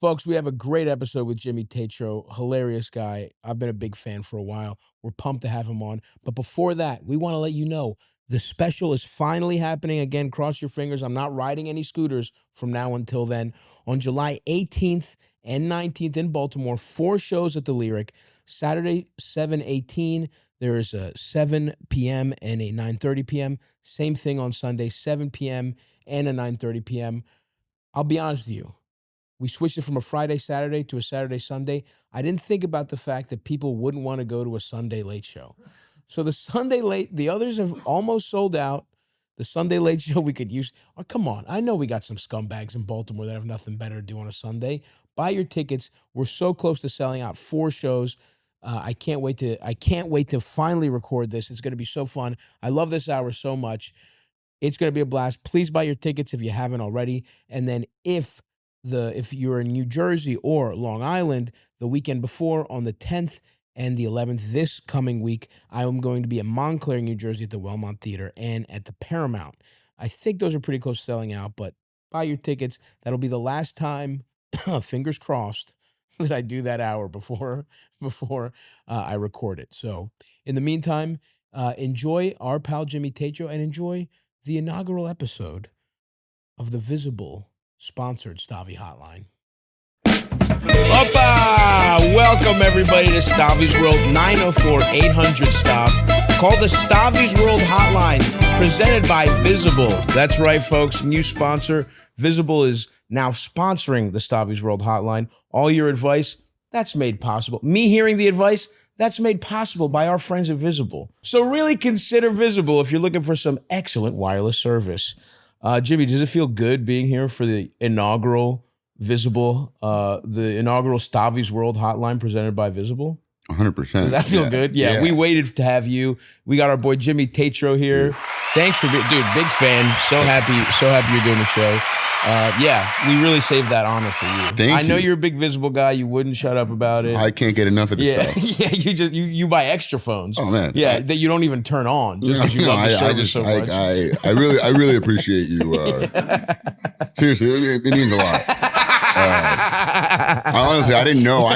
Folks, we have a great episode with Jimmy Tatro, hilarious guy. I've been a big fan for a while. We're pumped to have him on. But before that, we want to let you know the special is finally happening. Again, cross your fingers. I'm not riding any scooters from now until then. On July 18th and 19th in Baltimore, 4 shows at the Lyric. Saturday, 7/18, there is a 7 p.m. and a 9:30 p.m. Same thing on Sunday, 7 p.m. and a 9:30 p.m. I'll be honest with you. We switched it from a Friday, Saturday to a Saturday, Sunday. I didn't think about the fact that people wouldn't want to go to a Sunday late show. So the Sunday late, the others have almost sold out. The Sunday late show we could use. Oh, come on. I know we got some scumbags in Baltimore that have nothing better to do on a Sunday. Buy your tickets. We're so close to selling out 4 shows. I can't wait to finally record this. It's going to be so fun. I love this hour so much. It's going to be a blast. Please buy your tickets if you haven't already. And then if you're in New Jersey or Long Island, the weekend before on the 10th and the 11th this coming week, I am going to be at Montclair, New Jersey at the Wellmont Theater and at the Paramount. I think those are pretty close to selling out, but buy your tickets. That'll be the last time, fingers crossed, that I do that hour before I record it. So in the meantime, enjoy our pal Jimmy Tatro and enjoy the inaugural episode of the Visible sponsored Stavvy Hotline. Opa! Welcome everybody to Stavvy's World, 904-800-STAV. Call the Stavvy's World Hotline, presented by Visible. That's right, folks. New sponsor. Visible is now sponsoring the Stavvy's World Hotline. All your advice, that's made possible. Me hearing the advice, that's made possible by our friends at Visible. So really consider Visible if you're looking for some excellent wireless service. Jimmy, does it feel good being here for the inaugural Visible, the inaugural Stavvy's World Hotline presented by Visible? 100%. Does that feel good? Yeah, we waited to have you. We got our boy Jimmy Tatro here. Dude. Thanks for being, dude, big fan. So happy you're doing the show. We really saved that honor for you. Thank you. I know you're a big Visible guy. You wouldn't shut up about it. I can't get enough of this stuff. Yeah, you buy extra phones. Oh man. Yeah, that you don't even turn on just because you love the service so much. I really appreciate you. Seriously, it means a lot. Honestly, I didn't know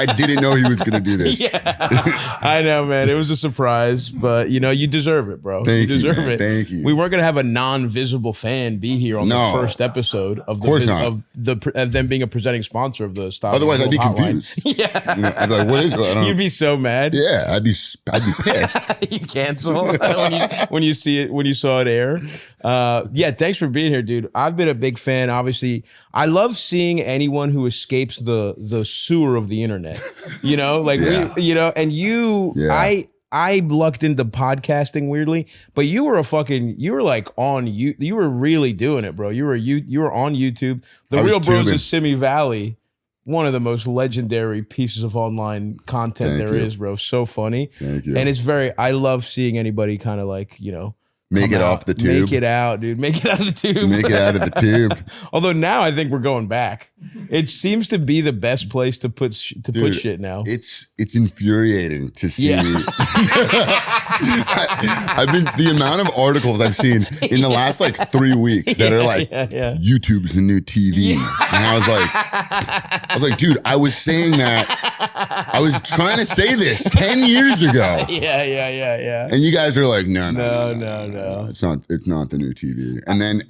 he was going to do this. Yeah, I know, man. It was a surprise, but you deserve it, bro. You deserve it. Thank you. We weren't going to have a non-Visible fan be here on the first episode of them being a presenting sponsor of the Stop. Otherwise, I'd be Hotline. confused. Yeah, I'd be like, what is it? You'd be so mad. Yeah, I'd be pissed. You cancel when you see it, when you saw it air. Thanks for being here, dude. I've been a big fan. Obviously, I love seeing anyone who escapes the sewer of the internet. I lucked into podcasting weirdly, but you were you were really doing it, bro. You were on YouTube. The Real Bros of Simi Valley, one of the most legendary pieces of online content there is, bro. So funny. Thank you. And I love seeing anybody kind of make it off the tube. Make it out, dude. Make it out of the tube. Make it out of the tube. Although now I think we're going back. It seems to be the best place to put shit now. It's infuriating to see. Yeah. I've been the amount of articles I've seen in the last 3 weeks that are YouTube's the new TV. And I was like, dude, I was saying that. I was trying to say this 10 years ago. Yeah. And you guys are like, no. It's not the new TV. And then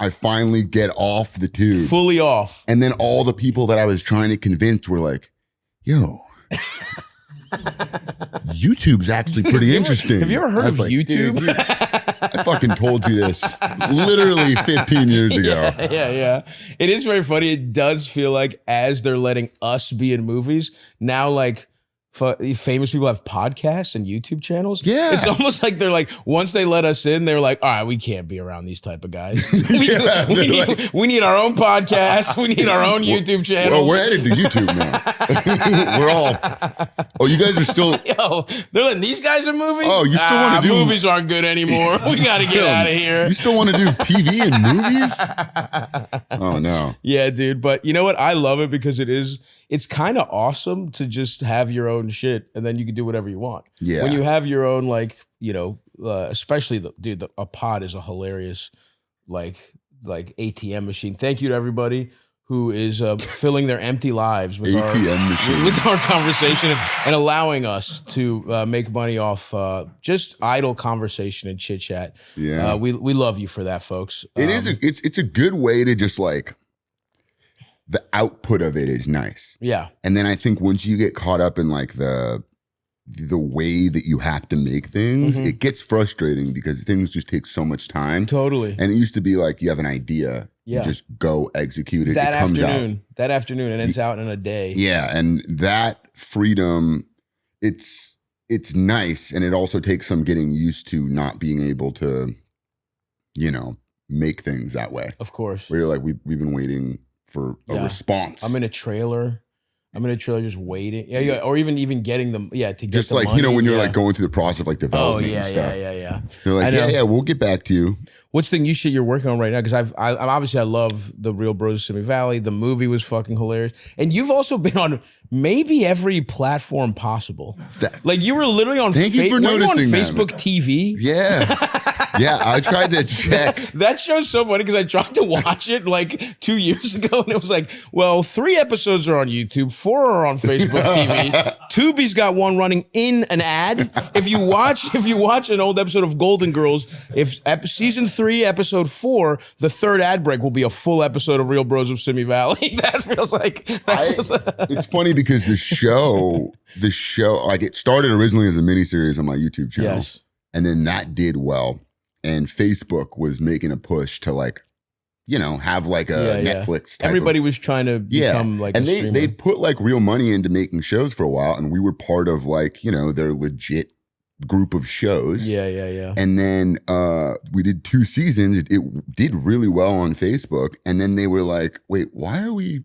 I finally get off the tube. Fully off. And then all the people that I was trying to convince were like, yo, YouTube's actually pretty interesting. Have you ever heard of YouTube? Dude, I fucking told you this literally 15 years ago. Yeah. It is very funny. It does feel like as they're letting us be in movies, now famous people have podcasts and YouTube channels. Yeah. It's almost like they're like, once they let us in, they're like, all right, we can't be around these type of guys. We need our own podcast. We need our own YouTube channel. Well, we're headed to YouTube now. We're all, you guys are still. Yo, they're letting these guys in movies? Oh, you still want to do. Movies aren't good anymore. We got to get out of here. You still want to do TV and movies? Oh, no. Yeah, dude. But you know what? I love it because it's kind of awesome to just have your own shit and then you can do whatever you want. Yeah. When you have your own, especially a pod is a hilarious, ATM machine. Thank you to everybody who is filling their empty lives with ATM with our conversation and allowing us to make money off just idle conversation and chit chat. Yeah, we love you for that, folks. It's a good way to just like, the output of it is nice. Yeah, and then I think once you get caught up in like the way that you have to make things, it gets frustrating because things just take so much time. Totally. And it used to be like you have an idea, you just go execute it. That it comes afternoon, out. that afternoon, and it's out in a day. Yeah, and that freedom, it's nice, and it also takes some getting used to not being able to, make things that way. Of course. Where you're like, we've been waiting for a response. I'm in a trailer just waiting. Yeah, or even getting them. Yeah, to get just the like money. when you're like going through the process of like development. Oh yeah, and stuff. yeah. You're like, yeah, we'll get back to you. What's the new shit you're working on right now? Because I'm obviously I love the Real Bros of Simi Valley. The movie was fucking hilarious, and you've also been on maybe every platform possible. Like you were literally on. Thank you for noticing that. Facebook TV. Yeah. Yeah, I tried to check. That show's so funny because I tried to watch it like 2 years ago, and it was like, well, 3 episodes are on YouTube, 4 are on Facebook TV. Tubi's got one running in an ad. If you watch an old episode of Golden Girls, if season 3, episode 4, the 3rd ad break will be a full episode of Real Bros of Simi Valley. That feels like. It's funny because the show, like it started originally as a miniseries on my YouTube channel, yes, and then that did well. And Facebook was making a push to like, have like a Netflix type Everybody was trying to become like and a streamer. they put like real money into making shows for a while, and we were part of like, their legit group of shows. Yeah. And then we did 2 seasons. It did really well on Facebook. And then they were like, wait, why are we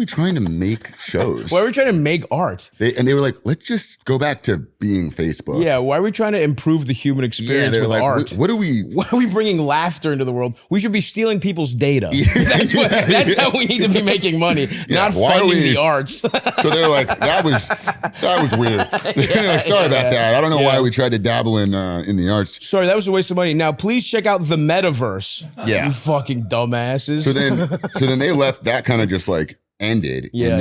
trying to make shows? Why are we trying to make art? They were like, let's just go back to being Facebook. Yeah, why are we trying to improve the human experience with like, art? What are we? Why are we bringing laughter into the world? We should be stealing people's data. That's how we need to be making money, not funding the arts. So they're like, that was weird. Sorry about that. I don't know why we tried to dabble in the arts. Sorry, that was a waste of money. Now, please check out the metaverse. Yeah, you fucking dumbasses. So then they left. That kind of just like ended. Yeah,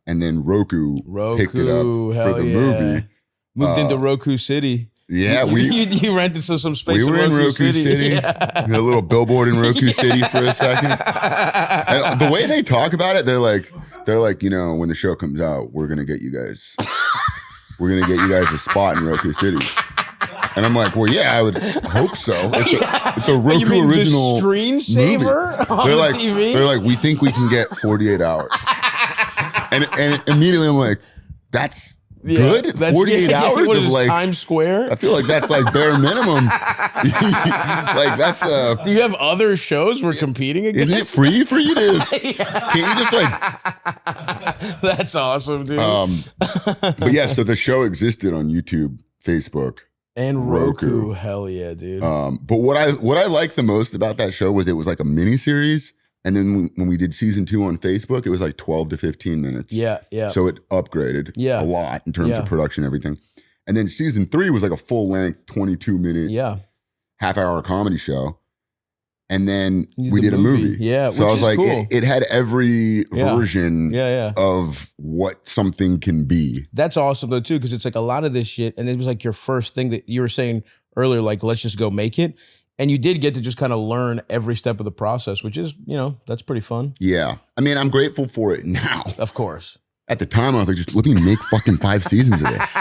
and then Roku picked it up for the movie. Moved into Roku City. Yeah, you rented some space. We were in Roku City. Yeah. We had a little billboard in Roku City for a second. And the way they talk about it, they're like, when the show comes out, we're gonna get you guys a spot in Roku City. And I'm like, well, yeah, I would hope so. It's a Roku original the screensaver on the TV? They're like, we think we can get 48 hours. And immediately I'm like, that's good? That's 48 hours what of is like Times Square? I feel like that's like bare minimum. Like that's Do you have other shows we're competing against? Isn't it free for you to Can't you just like That's awesome, dude. But yeah, so the show existed on YouTube, Facebook, and Roku. Hell yeah, dude. But what I liked the most about that show was it was like a mini series. And then when we did season 2 on Facebook, it was like 12 to 15 minutes. Yeah. So it upgraded a lot in terms of production and everything. And then season 3 was like a full length 22-minute half-hour comedy show. And then we did a movie. Yeah, so I was like, cool. it had every version of what something can be. That's awesome though too, because it's like a lot of this shit, and it was like your first thing that you were saying earlier, like let's just go make it. And you did get to just kind of learn every step of the process, which is, that's pretty fun. Yeah. I mean, I'm grateful for it now. Of course. At the time, I was like, just let me make fucking 5 seasons of this.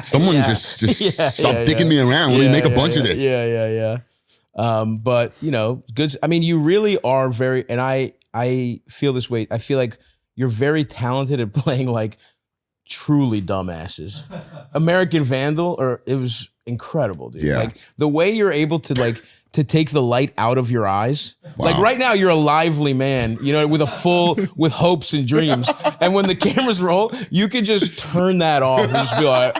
Someone just stop dicking me around. Let me make a bunch of this. Yeah. But, good. I mean, you really are very, and I feel this way. I feel like you're very talented at playing like truly dumbasses. American Vandal, it was incredible, dude. Yeah. Like the way you're able to to take the light out of your eyes. Wow. Like right now you're a lively man, with hopes and dreams. And when the cameras roll, you could just turn that off and just be like,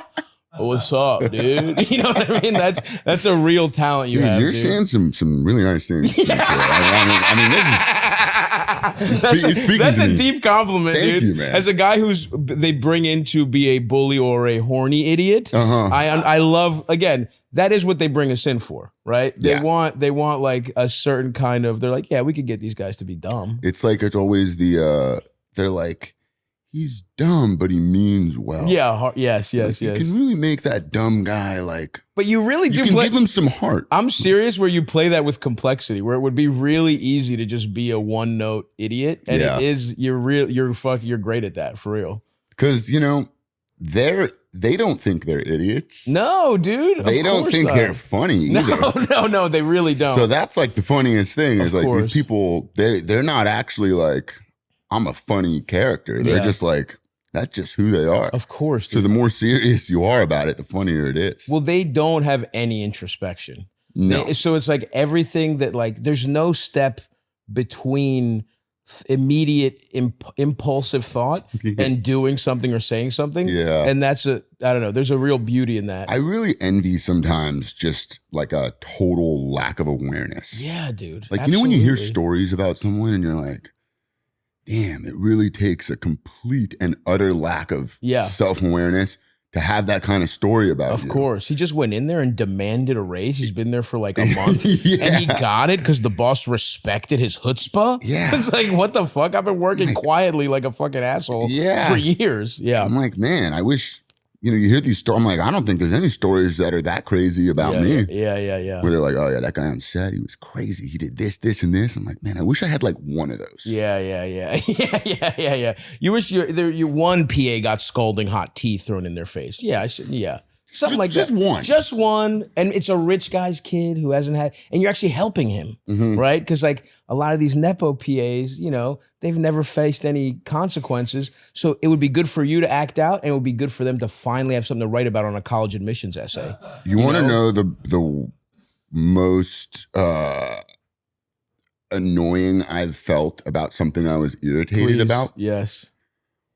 what's up, dude? You know what I mean? That's a real talent you have. You're saying some really nice things. I mean, this is That's a deep compliment, Thank dude. you, man. As a guy they bring in to be a bully or a horny idiot, I love, again, that is what they bring us in for, right? They want like a certain kind of, they're like, yeah, we could get these guys to be dumb. It's like, it's always they're like, he's dumb, but he means well. Yeah, yes. You can really make that dumb guy like. But you really do. You can give him some heart. I'm serious. Where you play that with complexity, where it would be really easy to just be a one note idiot, and it is. You're great at that for real. Because they don't think they're idiots. No, dude. They don't think they're funny either. No, they really don't. So that's like the funniest thing is like these people. They're not actually like, I'm a funny character. They're just like, that's just who they are. Of course. So the more serious you are about it, the funnier it is. Well, they don't have any introspection. No. So it's like everything that, like, there's no step between immediate impulsive thought and doing something or saying something. Yeah. And I don't know, there's a real beauty in that. I really envy sometimes just like a total lack of awareness. Yeah, dude. Like, you know when you hear stories about someone and you're like, damn, it really takes a complete and utter lack of self-awareness to have that kind of story about you. Of course. He just went in there and demanded a raise. He's been there for like a month. And he got it because the boss respected his chutzpah. Yeah. It's like, what the fuck? I've been working quietly like a fucking asshole for years. Yeah. I'm like, man, I wish, you hear these stories. I'm like, I don't think there's any stories that are that crazy about me. Yeah. Where they're like, oh yeah, that guy on set, he was crazy. He did this, this, and this. I'm like, man, I wish I had like one of those. Yeah. You wish your one PA got scalding hot tea thrown in their face. Yeah, something like that. Just one. And it's a rich guy's kid who hasn't had, and you're actually helping him, right? Because like a lot of these Nepo PAs, they've never faced any consequences. So it would be good for you to act out, and it would be good for them to finally have something to write about on a college admissions essay. You want to know the most annoying I've felt about something I was irritated about? Yes.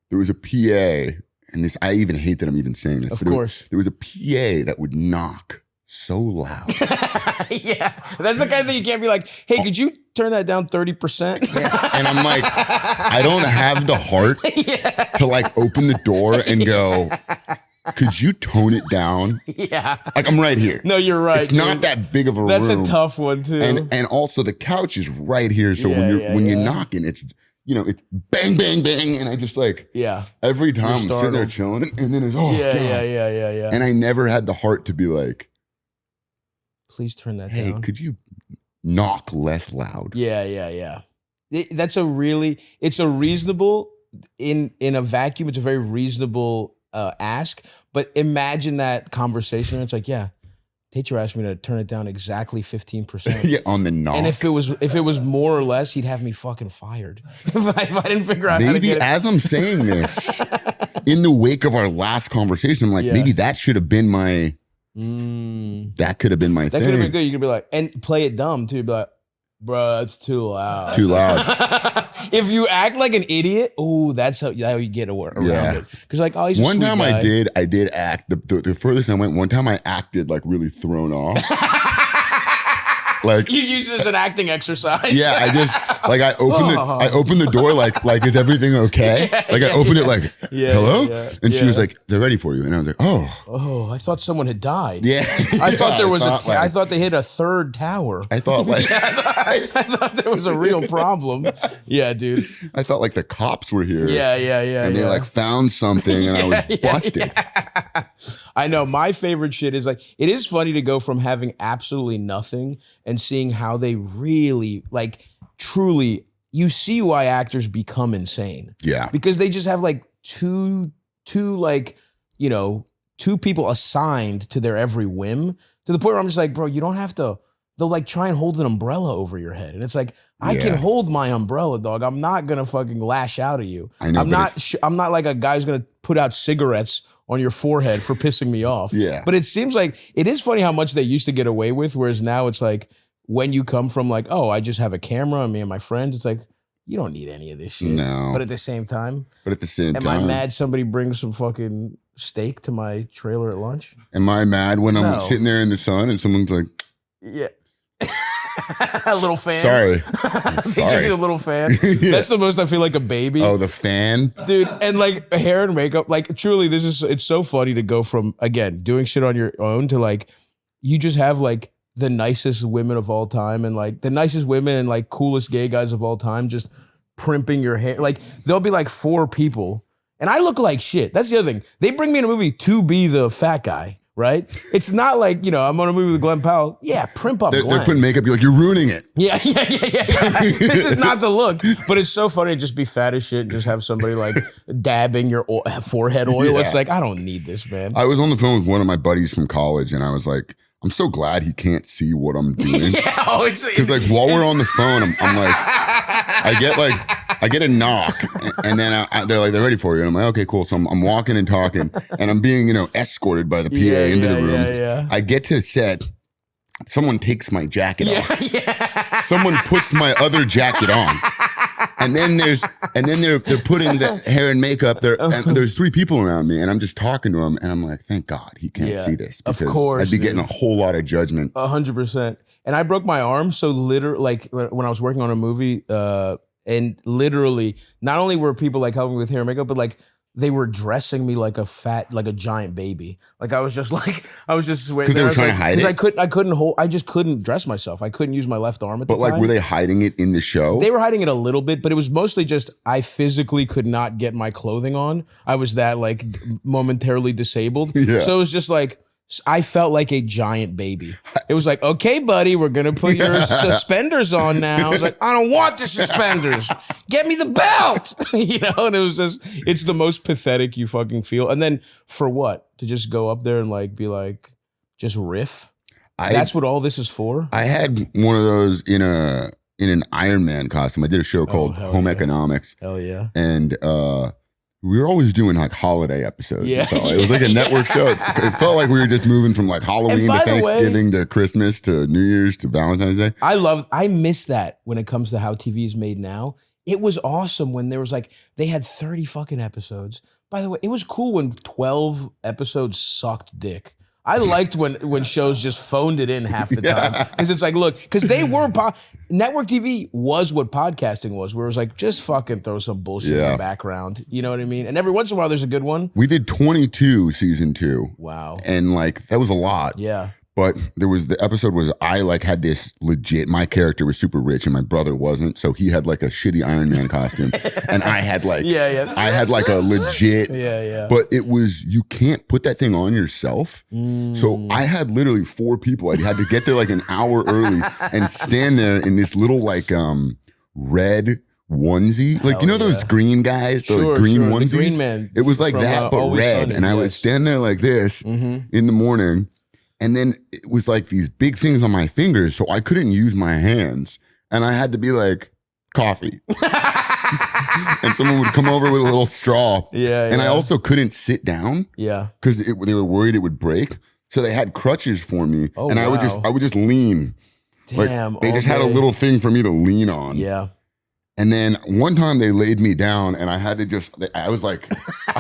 There was a PA, and this, I even hate that I'm even saying this. Of course. There was a PA that would knock so loud. Yeah. That's the kind of thing you can't be like, hey, could you turn that down 30%? And I'm like, I don't have the heart to like open the door and go, could you tone it down? Yeah. Like, I'm right here. No, you're right. It's not that big of a room. That's a tough one too. And also the couch is right here. So when you're knocking, it's, it's bang, bang, bang. And I just like, every time I'm sitting there chilling and then it's, yeah. And I never had the heart to be like, please turn that down. Hey, could you knock less loud? Yeah. It's a reasonable, in a vacuum, it's a very reasonable ask. But imagine that conversation. It's like, Tatro asked me to turn it down exactly 15%. Yeah, on the knock. And if it was more or less, he'd have me fucking fired. if I didn't figure out how to get it. As I'm saying this, in the wake of our last conversation, I'm like, maybe that should have been my... That could have been my thing. That could have been good. You could be like, and play it dumb too. Be like, bro, that's too loud. Too loud. If you act like an idiot, that's how you get around it. Because like, oh, he's a one sweet time guy. I did act. The furthest I went, one time I acted like really thrown off. Like, you use it as an acting exercise. Yeah, I just like I opened the door like is everything okay? I opened it like hello, and she was like, they're ready for you, and I was like, oh, I thought someone had died. Yeah, I thought there was I thought they hit a third tower. I thought like I thought there was a real problem. Yeah, dude. I thought like the cops were here. Yeah. And they like found something, and I was busted. Yeah. I know. My favorite shit is like, it is funny to go from having absolutely nothing and seeing how they really, like, truly, you see why actors become insane. Yeah. Because they just have like two people assigned to their every whim, to the point where I'm just like, bro, you don't have to. They'll like try and hold an umbrella over your head. And it's like, I can hold my umbrella, dog. I'm not going to fucking lash out at you. I know, I'm not like a guy who's going to put out cigarettes on your forehead for pissing me off. Yeah. But it seems like, it is funny how much they used to get away with, whereas now it's like, when you come from like, oh, I just have a camera and me and my friends, it's like, you don't need any of this shit. No. But at the same time, am I mad somebody brings some fucking steak to my trailer at lunch? Am I mad when I'm sitting there in the sun and someone's like, yeah. A little fan. Sorry. They give you a little fan. Yeah. That's the most I feel like a baby. Oh, the fan? Dude, and like hair and makeup, like truly it's so funny to go from, again, doing shit on your own to like, you just have like the nicest women of all time and like the nicest women and like coolest gay guys of all time just primping your hair. Like there'll be like 4 people and I look like shit. That's the other thing. They bring me in a movie to be the fat guy. Right? It's not like, I'm on a movie with Glenn Powell. Yeah, primp up Glenn. They're putting makeup, you're like, you're ruining it. Yeah. This is not the look. But it's so funny to just be fat as shit and just have somebody like dabbing your forehead oil. Yeah. It's like, I don't need this, man. I was on the phone with one of my buddies from college and I was like, I'm so glad he can't see what I'm doing. Because like while we're on the phone, I'm like, I get a knock and then they're like, they're ready for you. And I'm like, okay, cool. So I'm walking and talking and I'm being, escorted by the PA into the room. Yeah. I get to set. Someone takes my jacket off. Yeah. Someone puts my other jacket on. And then they're putting the hair and makeup there. And there's 3 people around me and I'm just talking to them and I'm like, thank God he can't see this. Because of course, I'd be getting a whole lot of judgment. 100%. And I broke my arm. So literally, like when I was working on a movie, and literally not only were people like helping me with hair and makeup, but like they were dressing me like a giant baby. Like I was just because they were trying to hide it. I just couldn't dress myself. I couldn't use my left arm at the time. But like, were they hiding it in the show? They were hiding it a little bit, but it was mostly just I physically could not get my clothing on. I was that like momentarily disabled. Yeah. So it was just like, I felt like a giant baby. It was like, okay, buddy, we're going to put your suspenders on now. I was like, I don't want the suspenders. Get me the belt. And it was just, it's the most pathetic you fucking feel. And then for what? To just go up there and like, be like, just riff? That's what all this is for? I had one of those in an Iron Man costume. I did a show called Home Economics. Hell yeah. And, we were always doing like holiday episodes. Yeah. It was like a network show. It felt like we were just moving from like Halloween to Thanksgiving to Christmas to New Year's to Valentine's Day. I miss that when it comes to how TV is made now. It was awesome when there was like, they had 30 fucking episodes. By the way, it was cool when 12 episodes sucked dick. I liked when shows just phoned it in half the time. Because it's like, look, because they were, network TV was what podcasting was, where it was like, just fucking throw some bullshit in the background. You know what I mean? And every once in a while, there's a good one. We did 22 season 2. Wow. And like, that was a lot. Yeah. But the episode was I like had this legit, my character was super rich and my brother wasn't. So he had like a shitty Iron Man costume. And I had like, I had like a legit, but it was, you can't put that thing on yourself. So I had literally 4 people. I had to get there like an hour early and stand there in this little like red onesie. Like, those green guys, the green onesies? The Green Man. It was like that, but red. Sunny, and I would stand there like this in the morning. And then it was like these big things on my fingers, so I couldn't use my hands. And I had to be like, coffee. And someone would come over with a little straw. And I also couldn't sit down. Because they were worried it would break. So they had crutches for me. And I would just lean. Damn. Like, they just had a little thing for me to lean on. Yeah. And then one time they laid me down and I had to I was like, I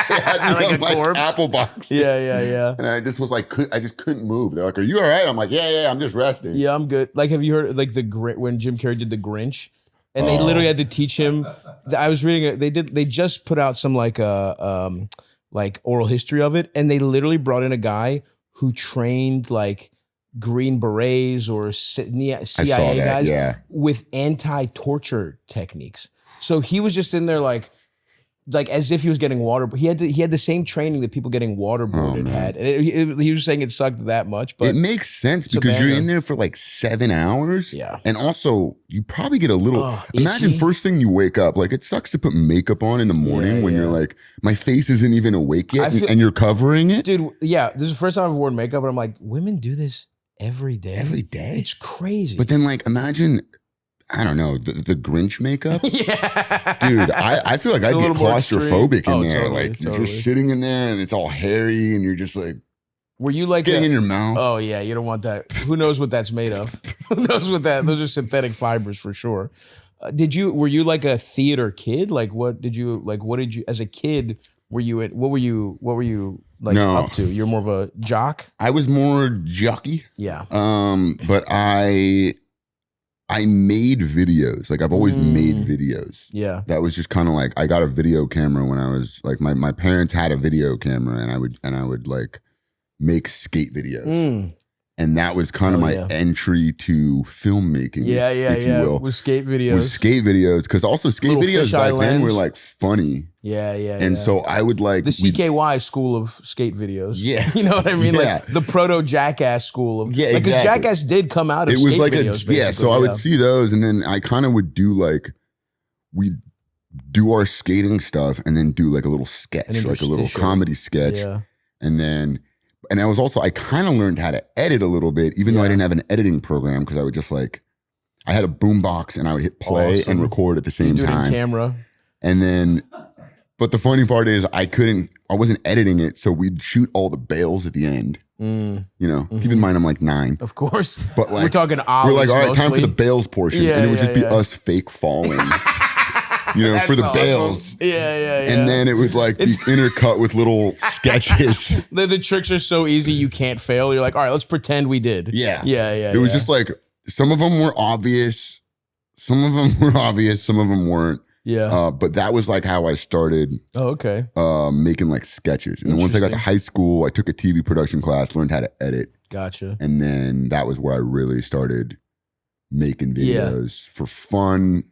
had me on like apple box. Yeah. And I just was like, I just couldn't move. They're like, are you all right? I'm like, yeah, I'm just resting. Yeah, I'm good. Like, have you heard like when Jim Carrey did the Grinch? And they literally had to teach him. I was reading it. They just put out some like oral history of it. And they literally brought in a guy who trained like Green Berets or CIA guys with anti-torture techniques. So he was just in there like as if he was getting water. He had the same training that people getting waterboarded had. And he was saying it sucked that much, but it makes sense because you're in there for like 7 hours. Yeah, and also you probably get a little. Imagine first thing you wake up, like it sucks to put makeup on in the morning when you're like, my face isn't even awake yet, and you're covering it, dude. Yeah, this is the first time I've worn makeup, and I'm like, women do this every day. Every day? It's crazy. But then like imagine, I don't know, the Grinch makeup. Dude, I feel like I'd get claustrophobic in there. Totally, like you're just sitting in there and it's all hairy and you're just like, were you like getting in your mouth? Oh yeah, you don't want that. Who knows what that's made of? Who knows what that? Those are synthetic fibers for sure. Were you like a theater kid? Like what did you as a kid? What were you like up to? You're more of a jock? I was more jockey. Yeah. But I I made videos. Like I've always made videos. Yeah. That was just kind of like, I got a video camera when I was like, my parents had a video camera and I would like make skate videos. And that was kind of my entry to filmmaking. Yeah, if you will. With skate videos. With skate videos. Because also skate videos back then were like funny. Yeah. And so I would like. The CKY school of skate videos. Yeah. You know what I mean? Like the proto Jackass school of. Yeah, Because exactly. Jackass did come out of it was skate like videos, yeah, so I would see those and then I kind of would do like, we'd do our skating stuff and then do like a little sketch, like a little comedy sketch. Yeah. And I was also, I kind of learned how to edit a little bit, even though I didn't have an editing program, because I would just like, I had a boombox and I would hit play and record at the same time. Do it in camera. And then, but the funny part is I wasn't editing it, so we'd shoot all the bails at the end. You know, keep in mind I'm like 9. Of course. But like, we're talking we're like, all right, time for the bails portion. Yeah, and it would just be us fake falling. You know, for the bails. Yeah. And then it would like be intercut with little sketches. The tricks are so easy you can't fail. You're like, all right, let's pretend we did. Yeah. It was just like, some of them were obvious. Some of them weren't. Yeah. But that was like how I started making like sketches. And then once I got to high school, I took a TV production class, learned how to edit. Gotcha. And then that was where I really started making videos for fun.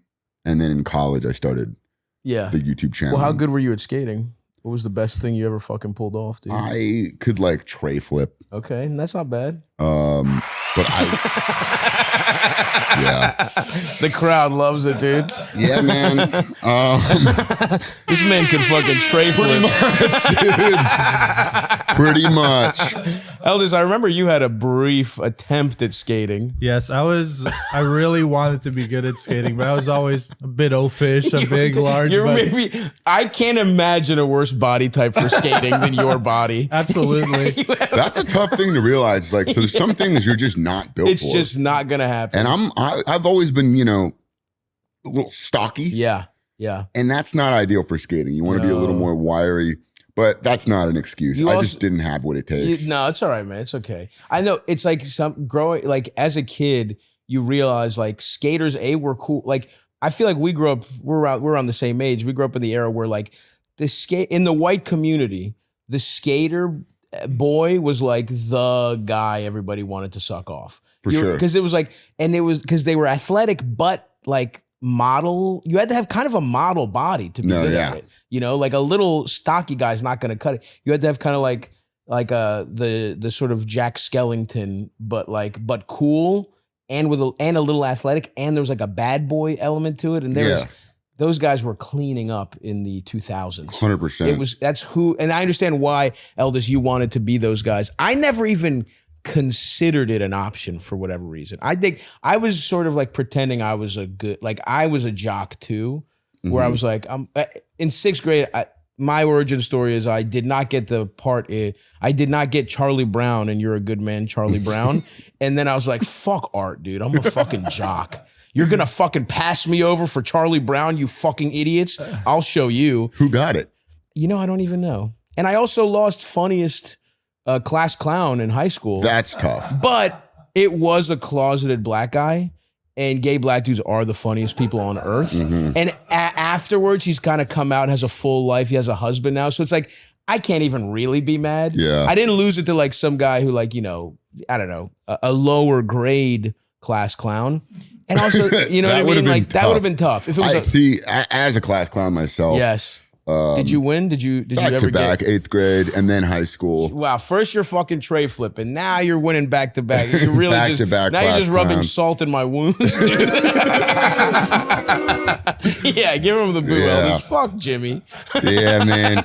And then in college, I started the YouTube channel. Well, how good were you at skating? What was the best thing you ever fucking pulled off, dude? I could like tray flip. Okay, and that's not bad. But The crowd loves it, dude. Yeah, man. This man could fucking tray flip. Pretty much. Eldest, I remember you had a brief attempt at skating. Yes, I really wanted to be good at skating, but I was always a bit oafish, a big, large. I can't imagine a worse body type for skating than your body. Absolutely. That's a tough thing to realize. Like, so there's some things you're just not built for. It's just not gonna happen. And I've always been, you know, a little stocky. Yeah. And that's not ideal for skating. You want to be a little more wiry. But that's not an excuse. I just didn't have what it takes. No, it's all right, man. It's okay. I know it's like growing, like as a kid, you realize like skaters, were cool. Like I feel like we grew up, we're around the same age. We grew up in the era where like in the white community, the skater boy was like the guy everybody wanted to suck off. For sure. Because it was like, and it was because they were athletic, but like model, you had to have kind of a model body to be good at it. You know, like a little stocky guy's not going to cut it. You had to have kind of like the sort of Jack Skellington, but cool and with a little athletic, and there was like a bad boy element to it. And those guys were cleaning up in the 2000s. 100%. And I understand why, Eldest, you wanted to be those guys. I never even considered it an option for whatever reason. I think I was sort of like pretending I was I was a jock too, where I was like, in 6th grade, my origin story is I did not get the part. I did not get Charlie Brown and You're a Good Man, Charlie Brown. And then I was like, fuck art, dude. I'm a fucking jock. You're going to fucking pass me over for Charlie Brown, you fucking idiots. I'll show you. Who got it? You know, I don't even know. And I also lost funniest class clown in high school. That's tough. But it was a closeted black guy. And gay black dudes are the funniest people on earth. And afterwards, he's kind of come out and has a full life. He has a husband now. So it's like, I can't even really be mad. Yeah. I didn't lose it to like some guy who like, you know, I don't know, a lower grade class clown. And also, you know what I mean? Like that would have been tough. If it was as a class clown myself. Yes. Did you win? Did you ever back, 8th grade and then high school. Wow, first you're fucking tray flipping. Now you're winning back to back. You're really back now you're just rubbing salt in my wounds, dude. Yeah, give him the boo, Elvis. Fuck Jimmy. Yeah, man.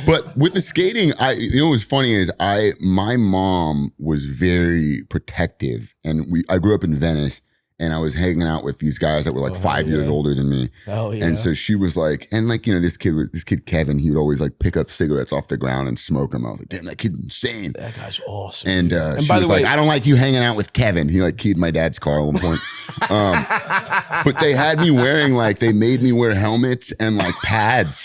But with the skating, you know what's funny is my mom was very protective, and I grew up in Venice. And I was hanging out with these guys that were like 5 years older than me. Hell yeah. And so she was like, and like, you know, this kid Kevin, he would always like pick up cigarettes off the ground and smoke them. I was like, damn, that kid's insane. That guy's awesome. And she was like, I don't like you hanging out with Kevin. He like keyed my dad's car at one point. But they had me wearing they made me wear helmets and like pads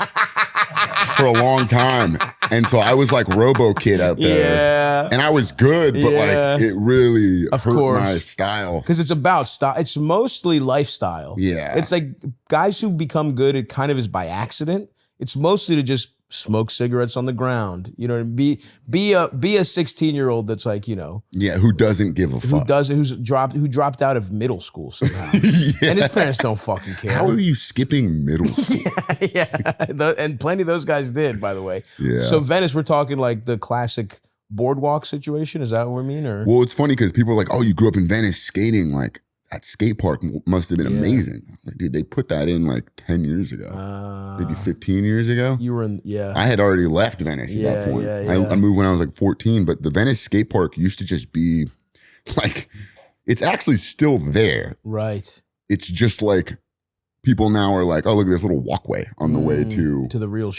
for a long time. And so I was like Robo Kid out there. Yeah. And I was good, but like it really hurt my style. Because it's about style. It's mostly lifestyle. Yeah. It's like guys who become good, it kind of is by accident. It's mostly to just smoke cigarettes on the ground. You know, be a 16-year-old that's like, you know. Yeah, who doesn't give a fuck. Who dropped out of middle school somehow. Yeah. And his parents don't fucking care. How are you skipping middle school? And plenty of those guys did, by the way. Yeah. So Venice, we're talking like the classic boardwalk situation. Is that what we mean? Or Well, it's funny because people are like, oh, you grew up in Venice skating. Like, that skate park must have been amazing. Like, dude, they put that in like 10 years ago. Maybe 15 years ago. You were in, I had already left Venice at that point. I moved when I was like 14, but the Venice skate park used to just be like, it's actually still there. Right. It's just like, people now are like, oh, look at this little walkway on the way to the real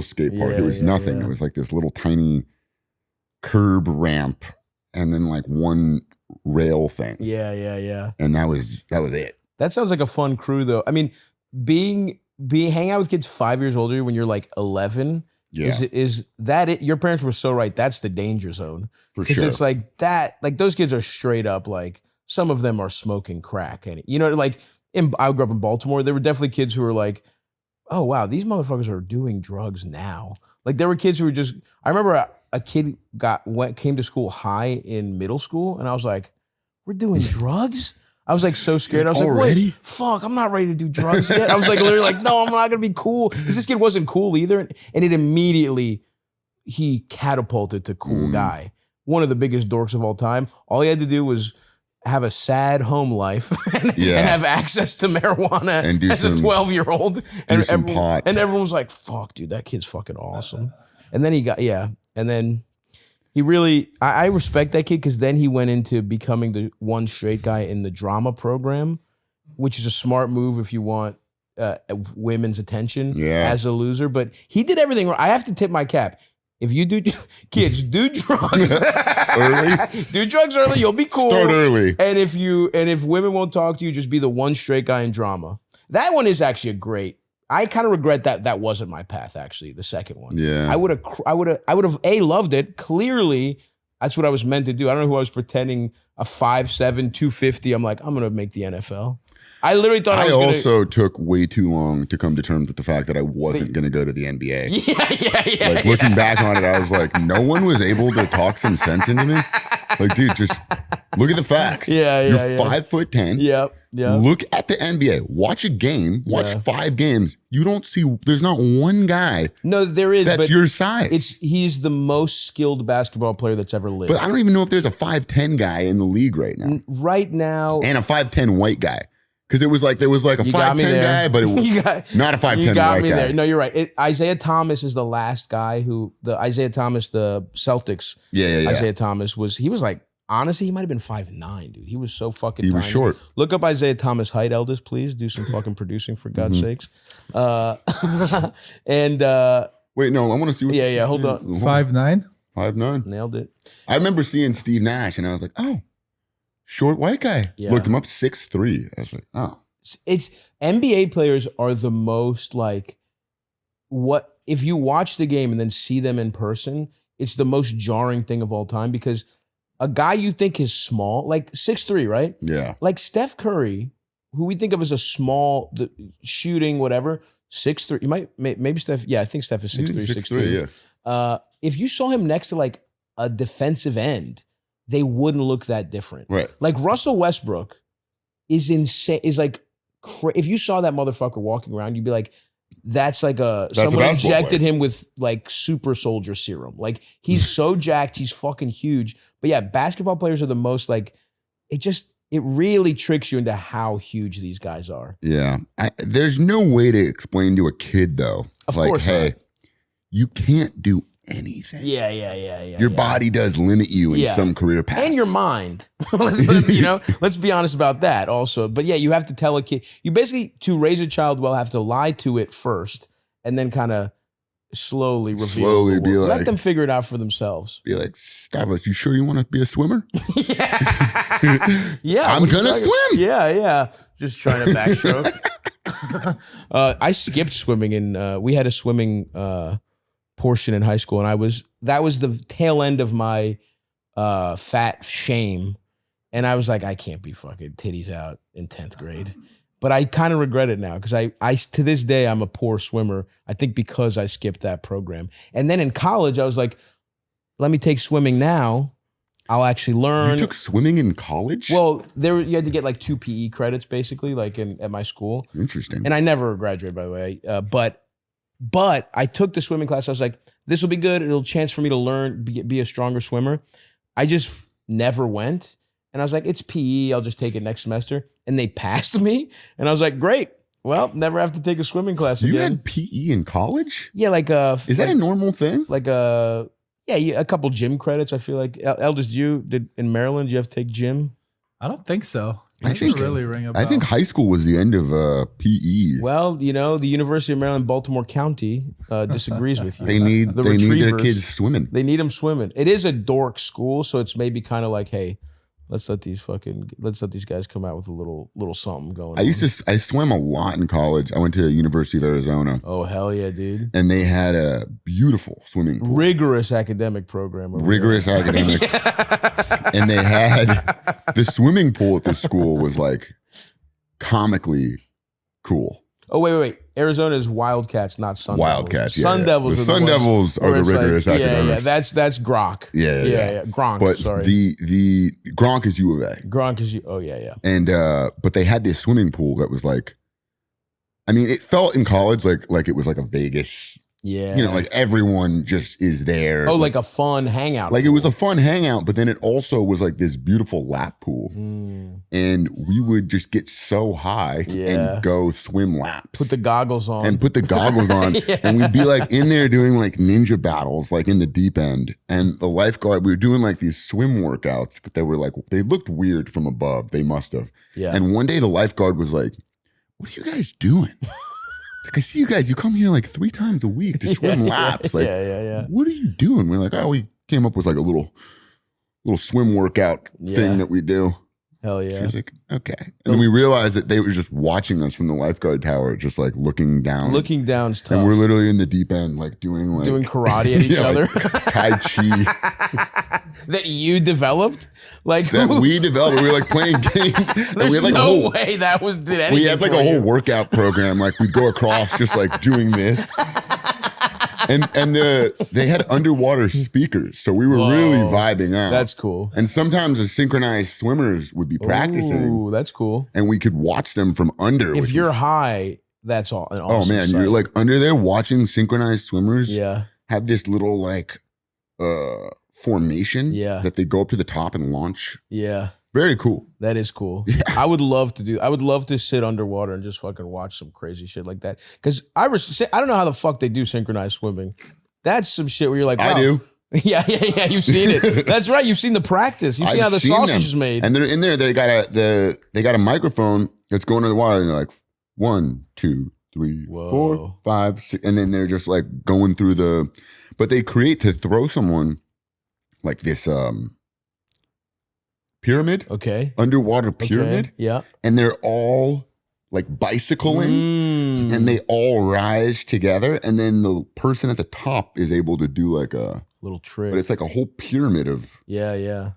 skate park. It was nothing. It was like this little tiny curb ramp and then like one rail thing. Yeah. And that was it. That sounds like a fun crew though. I mean, hang out with kids 5 years older when you're like 11. Yeah. Is that it? Your parents were so right. That's the danger zone. For sure. Because it's like that, like those kids are straight up like, some of them are smoking crack. And you know, like I grew up in Baltimore. There were definitely kids who were like, oh wow, these motherfuckers are doing drugs now. Like there were kids who were just, I remember a kid came to school high in middle school, and I was like, we're doing drugs? I was like so scared. I was like, wait, fuck, I'm not ready to do drugs yet. I was like literally like, no, I'm not gonna be cool. Because this kid wasn't cool either. And it immediately, he catapulted to cool guy. One of the biggest dorks of all time. All he had to do was have a sad home life and have access to marijuana and as a 12-year-old. And everyone was like, fuck, dude, that kid's fucking awesome. And then he got, and then he really, I respect that kid because then he went into becoming the one straight guy in the drama program, which is a smart move if you want women's attention as a loser. But he did everything right. I have to tip my cap. If you do, kids, do drugs early. Do drugs early. You'll be cool. Start early. And if women won't talk to you, just be the one straight guy in drama. That one is actually a great. I kind of regret that wasn't my path. Actually, the second one. Yeah. I would have loved it. Clearly, that's what I was meant to do. I don't know who I was pretending. A 5'7", 250. I'm like, I'm gonna make the NFL. I literally thought I also took way too long to come to terms with the fact that I wasn't going to go to the NBA. Yeah. Like looking back on it, I was like, no one was able to talk some sense into me. Like, dude, just look at the facts. You're 5'10". Yep. Look at the NBA. Watch a game. Watch 5 games. You don't see. There's not one guy. No, there is. That's your size. He's the most skilled basketball player that's ever lived. But I don't even know if there's a 5'10" guy in the league right now. Right now, and a 5'10" white guy. Because there was like a 5'10" guy, but it was not a 5'10" white guy. You got me there. No, you're right. Isaiah Thomas is the last guy the Celtics. Yeah. Isaiah Thomas was like, honestly, he might have been 5'9", dude. He was so fucking tiny. He was short. Look up Isaiah Thomas height, eldest, please. Do some fucking producing for God's sakes. And wait, no, I want to see what. Yeah, hold on. 5'9"? 5'9". Nailed it. I remember seeing Steve Nash, and I was like, oh. Short white guy. Yeah. Looked him up 6'3". I was like, oh. It's NBA players are the most like what if you watch the game and then see them in person, it's the most jarring thing of all time because a guy you think is small, like 6'3", right? Yeah. Like Steph Curry, who we think of as a small shooting, whatever, 6'3". You might maybe Steph, I think Steph is 6'3", 6'3". Yeah. If you saw him next to like a defensive end, they wouldn't look that different. Right. Like Russell Westbrook is insane. Is like, if you saw that motherfucker walking around, you'd be like, that's like someone injected him with like super soldier serum. Like he's so jacked, he's fucking huge. But yeah, basketball players are the most like, it really tricks you into how huge these guys are. Yeah. There's no way to explain to a kid though. Of course not. Hey, you can't do anything. Yeah. Your body does limit you in some career paths. And your mind. let's be honest about that also. But yeah, you have to tell a kid, you basically, to raise a child well, have to lie to it first and then kind of slowly reveal. Let them figure it out for themselves. Be like, Stavvy, you sure you want to be a swimmer? Yeah. I'm going to swim. Yeah. Just trying to backstroke. I skipped swimming we had a swimming portion in high school, and that was the tail end of my fat shame. And I was like, I can't be fucking titties out in 10th grade. But I kind of regret it now because I to this day, I'm a poor swimmer. I think because I skipped that program. And then in college, I was like, let me take swimming now. I'll actually learn. You took swimming in college? Well, you had to get like 2 PE credits basically, like at my school. Interesting. And I never graduated, by the way. But I took the swimming class. I was like, this will be good. It'll chance for me to learn, be a stronger swimmer. I just never went. And I was like, it's PE. I'll just take it next semester. And they passed me. And I was like, great. Well, never have to take a swimming class again. You had PE in college? Yeah, like is that a normal thing? Like a couple gym credits. I feel like Eldest, did in Maryland? You have to take gym. I don't think so. I think really ring a bell. I think high school was the end of PE. Well, the University of Maryland, Baltimore County disagrees with you. They need their kids swimming. They need them swimming. It is a dork school, so it's maybe kind of like, hey, let's let these guys come out with a little something going. I swam a lot in college. I went to the University of Arizona. Oh hell yeah, dude! And they had a beautiful swimming pool. Rigorous academic program. Rigorous academics. And they had the swimming pool at the school was like comically cool. Oh wait! Arizona is Wildcats, not Sun Devils. Wildcats, yeah. Sun Devils. The Sun Devils are the rigorous academics. Yeah. That's Gronk. Yeah. Gronk. But sorry. the Gronk is U of A. Gronk is you. Oh yeah. And but they had this swimming pool that was like, I mean, it felt in college like it was like a Vegas. Yeah. Like everyone just is there. Oh, like a fun hangout. Like it was a fun hangout, but then it also was like this beautiful lap pool. And we would just get so high and go swim laps. Put the goggles on. And And we'd be like in there doing like ninja battles, like in the deep end. And the lifeguard, we were doing like these swim workouts, but they looked weird from above. They must have. Yeah. And one day the lifeguard was like, what are you guys doing? Like, I see you guys, you come here like 3 times a week to swim laps. Like, what are you doing? We're like, oh, we came up with like a little swim workout thing that we do. Hell yeah. She was like, okay. And then we realized that they were just watching us from the lifeguard tower, just like looking down. Looking down's tough. And we're literally in the deep end, like doing karate at each other. Like Tai Chi. That you developed? Like that we developed. We were like playing games. There's we had, like, no way that did anything. We had like a whole workout program. Like we'd go across just like doing this. And they had underwater speakers, so we were really vibing out. That's cool. And sometimes the synchronized swimmers would be practicing. Ooh, that's cool. And we could watch them from under. If you're high, that's all. Oh man, you're like under there watching synchronized swimmers. Yeah. Have this little like formation. Yeah. That they go up to the top and launch. Yeah. Very cool. That is cool. Yeah. I would love to sit underwater and just fucking watch some crazy shit like that. Because I don't know how the fuck they do synchronized swimming. That's some shit where you're like, wow. I do. Yeah. You've seen it. That's right. You've seen the practice. You've seen how the sausage is made. And they're in there. They got a microphone that's going under the water, and they're like 1, 2, 3, 4, 5, 6, and then they're just like going through but they create to throw someone like this pyramid. Okay. Underwater pyramid. Okay. Yeah. And they're all like bicycling and they all rise together. And then the person at the top is able to do like a little trick. But it's like a whole pyramid of. Yeah.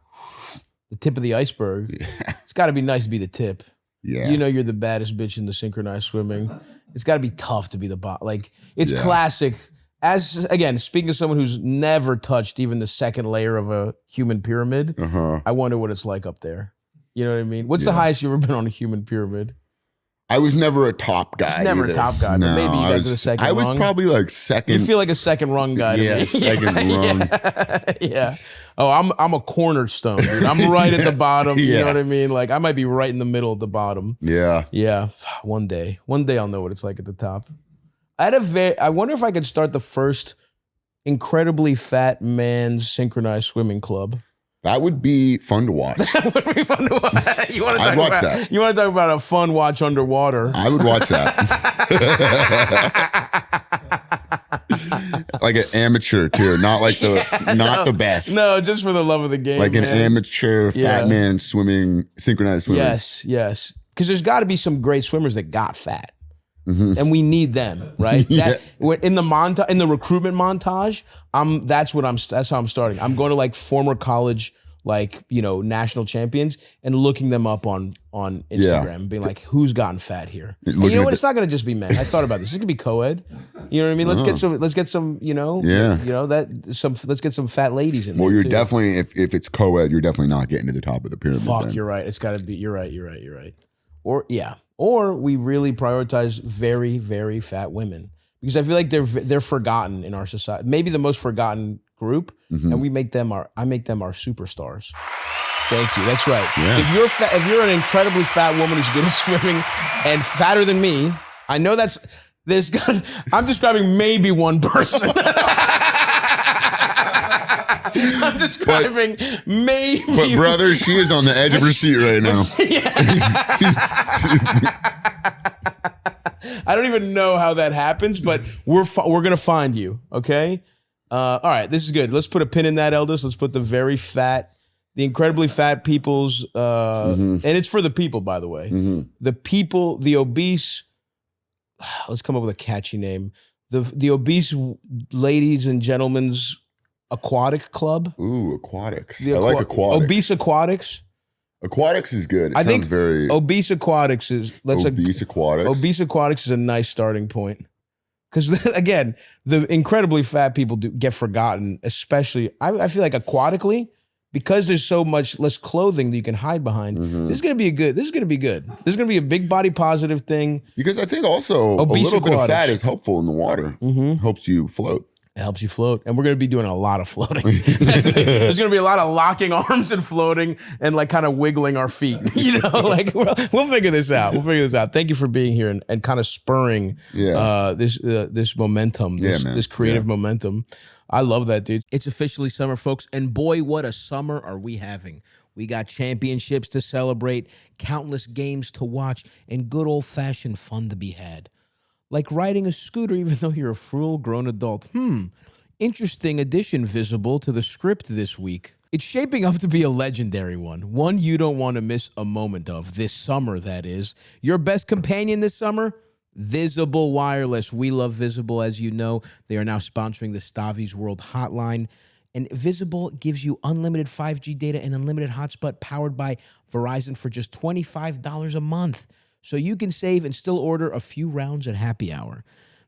The tip of the iceberg. Yeah. It's got to be nice to be the tip. Yeah. You know you're the baddest bitch in the synchronized swimming. It's got to be tough to be the bot. Like, it's classic. Again, speaking of someone who's never touched even the second layer of a human pyramid, I wonder what it's like up there. You know what I mean? What's the highest you've ever been on a human pyramid? I was never a top guy. Never either. a top guy, but maybe you got to the second rung. I was probably like second. You feel like a second rung guy to me. Second rung. Yeah. Oh, I'm a cornerstone, dude. I'm right at the bottom. You know what I mean? Like, I might be right in the middle at the bottom. Yeah. Yeah. One day I'll know what it's like at the top. I wonder if I could start the first incredibly fat man's synchronized swimming club. That would be fun to watch. That would be fun to watch. I'd watch that. You want to talk about a fun watch underwater? I would watch that. Like an amateur too, not like the best. No, just for the love of the game. Like an amateur fat man swimming, synchronized swimming. Yes. Because there's got to be some great swimmers that got fat. and we need them, right? That in the recruitment montage, that's how I'm starting. I'm going to like former college, like, you know, national champions and looking them up on Instagram and being like, who's gotten fat here? And you know what? It's not gonna just be men. I thought about this. This could be co-ed. You know what I mean? Let's get some, you know, let's get some fat ladies in there. Well, you're too. definitely, if it's co-ed, you're definitely not getting to the top of the pyramid. Fuck, then. you're right. It's gotta be, you're right. Or we really prioritize very, very fat women. Because I feel like they're forgotten in our society. Maybe the most forgotten group, and I make them our superstars. Thank you. That's right. Yeah. If you're an incredibly fat woman who's good at swimming and fatter than me, I know I'm describing maybe one person. I'm describing maybe. But brother, she is on the edge of her seat right now. I don't even know how that happens, but we're gonna find you. Okay. All right. This is good. Let's put a pin in that, Eldest. Let's put the incredibly fat people's, and it's for the people, by the way. The people, the obese. Let's come up with a catchy name. The obese ladies and gentlemen's aquatic club. Ooh, aquatics. I like aquatics. Obese Aquatics. Aquatics is good. I think very. Obese Aquatics is. Obese Aquatics. Obese Aquatics is a nice starting point. Because again, the incredibly fat people do get forgotten, especially. I feel like aquatically, because there's so much less clothing that you can hide behind. This is gonna be good. This is gonna be a big body positive thing. Because I think also Obese a little bit of Aquatics. fat is helpful in the water. Helps you float. It helps you float. And we're going to be doing a lot of floating. There's going to be a lot of locking arms and floating and like kind of wiggling our feet. You know, like we'll figure this out. Thank you for being here and kind of spurring this momentum, this creative momentum. I love that, dude. It's officially summer, folks. And boy, what a summer are we having. We got championships to celebrate, countless games to watch, and good old-fashioned fun to be had. Like riding a scooter even though you're a full-grown adult. Interesting addition visible to the script this week. It's shaping up to be a legendary one you don't want to miss a moment of. This summer, that is. Your best companion this summer? Visible Wireless. We love Visible, as you know. They are now sponsoring the Stavvy's World Hotline. And Visible gives you unlimited 5G data and unlimited hotspot powered by Verizon for just $25 a month. So you can save and still order a few rounds at happy hour.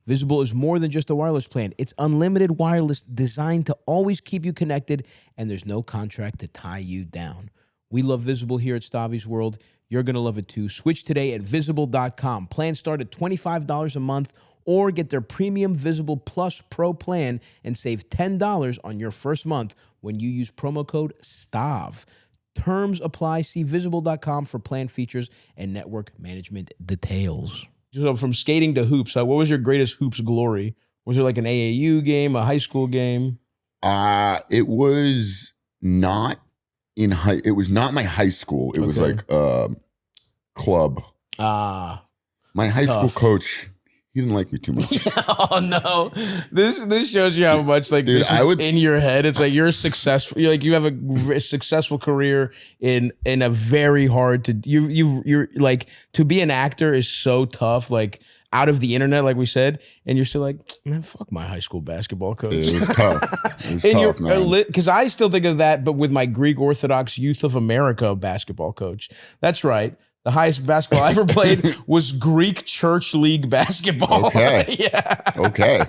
Visible is more than just a wireless plan. It's unlimited wireless designed to always keep you connected, and there's no contract to tie you down. We love Visible here at Stavvy's World. You're going to love it too. Switch today at Visible.com. Plans start at $25 a month, or get their premium Visible Plus Pro plan and save $10 on your first month when you use promo code STAV. Terms apply. See Visible.com for plan features and network management details. So from skating to hoops, what was your greatest hoops glory? Was it like an AAU game, a high school game? It was not it was not my high school. It was like club. My high school coach, he didn't like me too much. Oh no! This shows you how much like dude, this is in your head. It's like you're successful. You're like you have a successful career in a very hard to you're like to be an actor is so tough. Like out of the internet, like we said, and you're still like, man, fuck my high school basketball coach. It was tough. It was tough, man. Because I still think of that, but with my Greek Orthodox Youth of America basketball coach. That's right. The highest basketball I ever played was Greek Church League basketball. Okay. Yeah. Okay.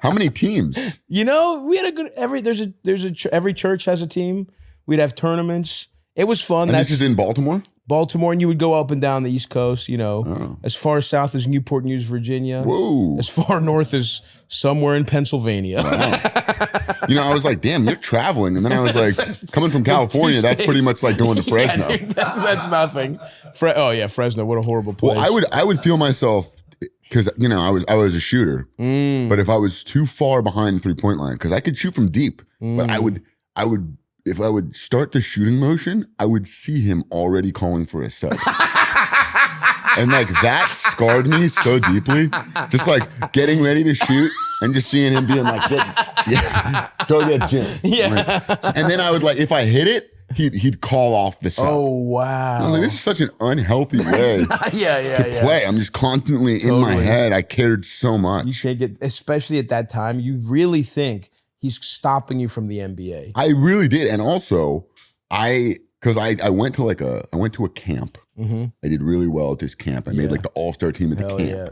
How many teams? You know, we had a good every church has a team. We'd have tournaments. It was fun. And this is in Baltimore? Baltimore, and you would go up and down the East Coast, you know, as far south as Newport News, Virginia. Whoa. As far north as somewhere in Pennsylvania. Wow. You know, I was like, damn, you're traveling. And then I was like, coming from California, that's pretty much like going to Fresno. Yeah, dude, that's nothing. Oh yeah, Fresno, what a horrible place. Well, I would feel myself, because, you know, I was a shooter. But if I was too far behind the 3-point line, because I could shoot from deep, but I would if I would start the shooting motion, I would see him already calling for a set. And like that scarred me so deeply. Just like getting ready to shoot and just seeing him being like, go get Jim. Yeah. Like, and then I would like, if I hit it, he'd call off the sub. Oh wow! I was like, this is such an unhealthy way to play. I'm just constantly in my head. I cared so much. You shake it, especially at that time. You really think he's stopping you from the NBA? I really did, and also because I went to a camp. Mm-hmm. I did really well at this camp. I made like the all-star team at the camp. Yeah.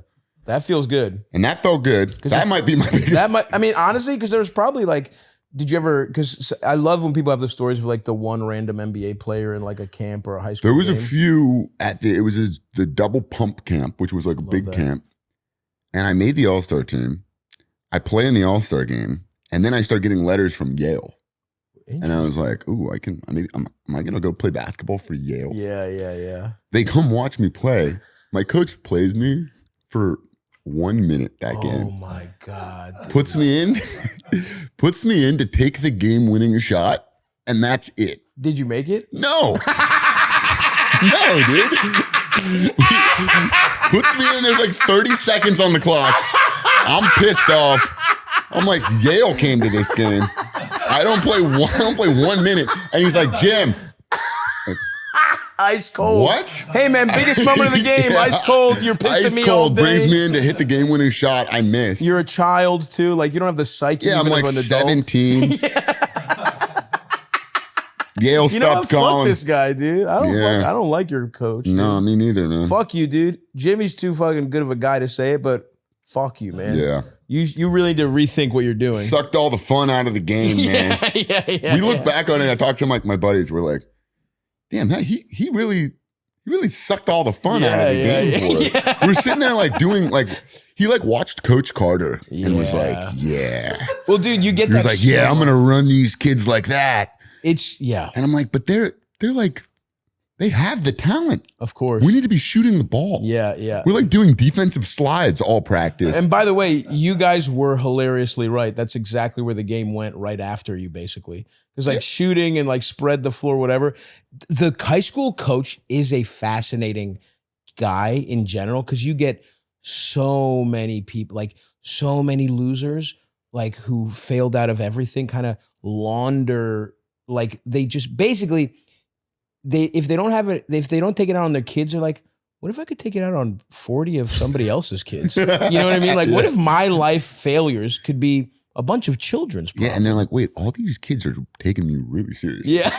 That feels good. And that felt good. That might be my biggest. I mean, honestly, because there's probably like, did you ever, because I love when people have the stories of like the one random NBA player in like a camp or a high school There was game. a few it was the double pump camp, which was like a big camp. And I made the all-star team. I play in the all-star game. And then I started getting letters from Yale. And I was like, ooh, am I going to go play basketball for Yale? Yeah. They come watch me play. My coach plays me for 1 minute that game. Oh my God. Dude. Puts me in to take the game-winning shot, and that's it. Did you make it? No. No, dude. Puts me in, there's like 30 seconds on the clock. I'm pissed off. I'm like, Yale came to this game. I don't play 1 minute. And he's like, Jim. Ice cold. What? Hey, man, biggest moment of the game. Yeah. Ice cold. You're pissed at me all day. Brings me in to hit the game-winning shot. I miss. You're a child, too. Like, you don't have the psyche I'm like of an 17. Yale stopped calling. Fuck this guy, dude. I don't like your coach. No, dude. me neither, man. Fuck you, dude. Jimmy's too fucking good of a guy to say it, but fuck you, man. Yeah. You really need to rethink what you're doing. Sucked all the fun out of the game, man. Yeah. We look back on it. I talked to my buddies. We're like, damn, he really sucked all the fun out of the game for us. Yeah. We're sitting there like doing like he like watched Coach Carter and was like, yeah. Well, dude, you get that. He was like, yeah, I'm gonna run these kids like that. And I'm like, but they're like. They have the talent. Of course. We need to be shooting the ball. Yeah. We're like doing defensive slides all practice. And by the way, you guys were hilariously right. That's exactly where the game went right after you, basically. Because like shooting and like spread the floor, whatever. The high school coach is a fascinating guy in general because you get so many people, like so many losers, like who failed out of everything, kind of launder, like they just basically... If they don't take it out on their kids, they're like, what if I could take it out on 40 of somebody else's kids? You know what I mean? Like, what if my life failures could be a bunch of children's problems? Yeah, and they're like, wait, all these kids are taking me really seriously. Yeah.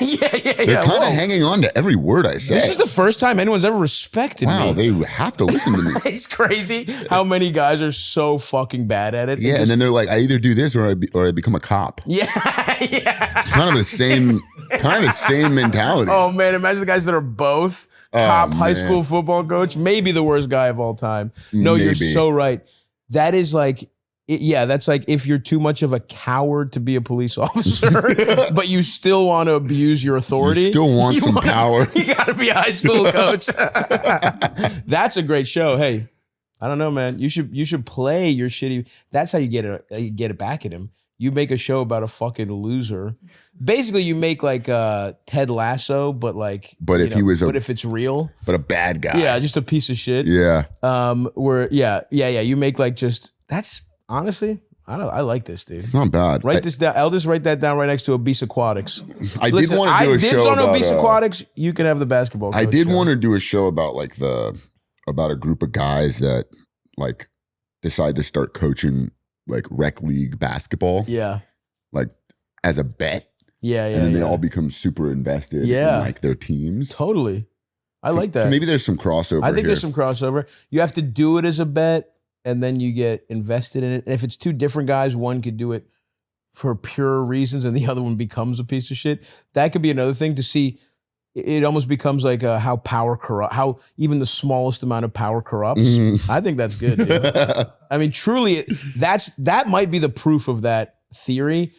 They're kind of hanging on to every word I say. This is the first time anyone's ever respected me. Wow, they have to listen to me. It's crazy how many guys are so fucking bad at it. Yeah, and then they're like, I either do this or I become a cop. Yeah. It's kind of the same mentality. Oh man, imagine the guys that are both cop, high school football coach, maybe the worst guy of all time. No, you're so right. That is like, that's like if you're too much of a coward to be a police officer, but you still want to abuse your authority. You still want some power. You got to be a high school coach. That's a great show. Hey, I don't know, man. You should play your shitty. That's how you get it back at him. You make a show about a fucking loser. Basically, you make like Ted Lasso, but like, if it's real, but a bad guy. Yeah, just a piece of shit. Yeah. You make like that's honestly, I like this, dude. It's not bad. Write this down. I'll just write that down right next to Obese Aquatics. I did want to do a show about Obese Aquatics. You can have the basketball coach I did show. want to do a show about like about a group of guys that like decide to start coaching like rec league basketball. Yeah. Like as a bet. Yeah. And then they all become super invested in like their teams. Totally. I like that. So maybe there's some crossover. I think there's some crossover. You have to do it as a bet and then you get invested in it. And if it's two different guys, one could do it for pure reasons and the other one becomes a piece of shit. That could be another thing to see. It almost becomes like how power corrupt, how even the smallest amount of power corrupts. Mm-hmm. I think that's good, dude. I mean, truly, that might be the proof of that theory.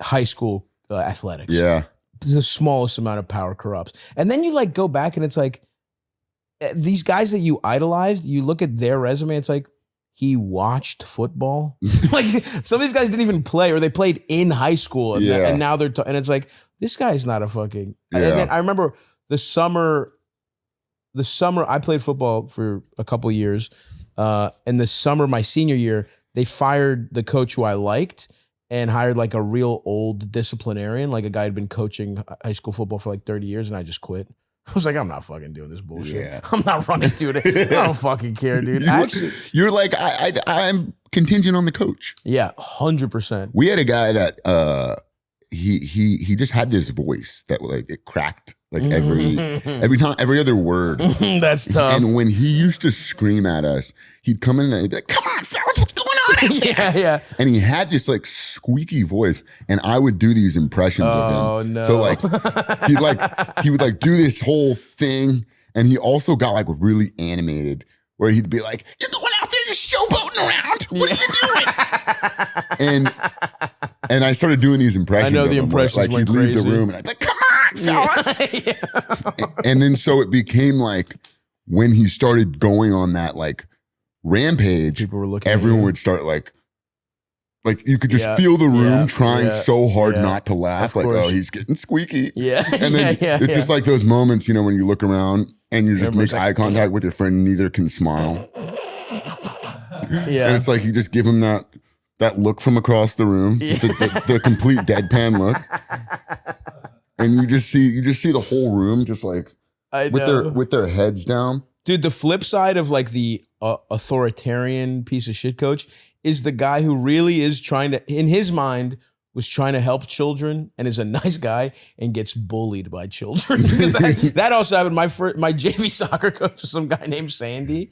High school athletics. Yeah. The smallest amount of power corrupts. And then you like go back and it's like, these guys that you idolized, you look at their resume, it's like, he watched football. Like some of these guys didn't even play or they played in high school and now they're, and it's like, this guy's not a fucking, and then I remember the summer I played football for a couple years. And the summer, my senior year, they fired the coach who I liked. and hired like a real old disciplinarian, like a guy who'd been coaching high school football for like 30 years, and I just quit. I was like, I'm not fucking doing this bullshit. Yeah. I'm not running to it. I don't fucking care, dude. You're like, I'm contingent on the coach. Yeah, 100%. We had a guy that he just had this voice that like it cracked like every time, every other word. That's tough. And when he used to scream at us, he'd come in and he'd be like, "Come on, Sarah, what's going on out there?" Yeah. And he had this like squeaky voice, and I would do these impressions of him. Oh no! So like he would like do this whole thing, and he also got like really animated, where he'd be like, "You're going out there, you're showboating around. What are you doing?" And I started doing these impressions. I know of the him, impressions like he'd went leave the crazy. room, and I'd be like, "Come on, fellas." Yeah. And then so it became like when he started going on that like rampage, People were looking at everyone you. would start like you could just Yeah, feel the room yeah, trying yeah, so hard yeah. not to laugh. Of Like, course. oh, he's getting squeaky. Yeah. And then it's just like those moments, you know, when you look around and you just Everyone's make like- eye contact with your friend and neither can smile. Yeah. And it's like you just give him that look from across the room, just the complete deadpan look. And you just see the whole room just like I know. with their heads down. Dude, the flip side of like the authoritarian piece of shit coach is the guy who really is trying to, in his mind, was trying to help children and is a nice guy and gets bullied by children. Because that also happened. My JV soccer coach was some guy named Sandy.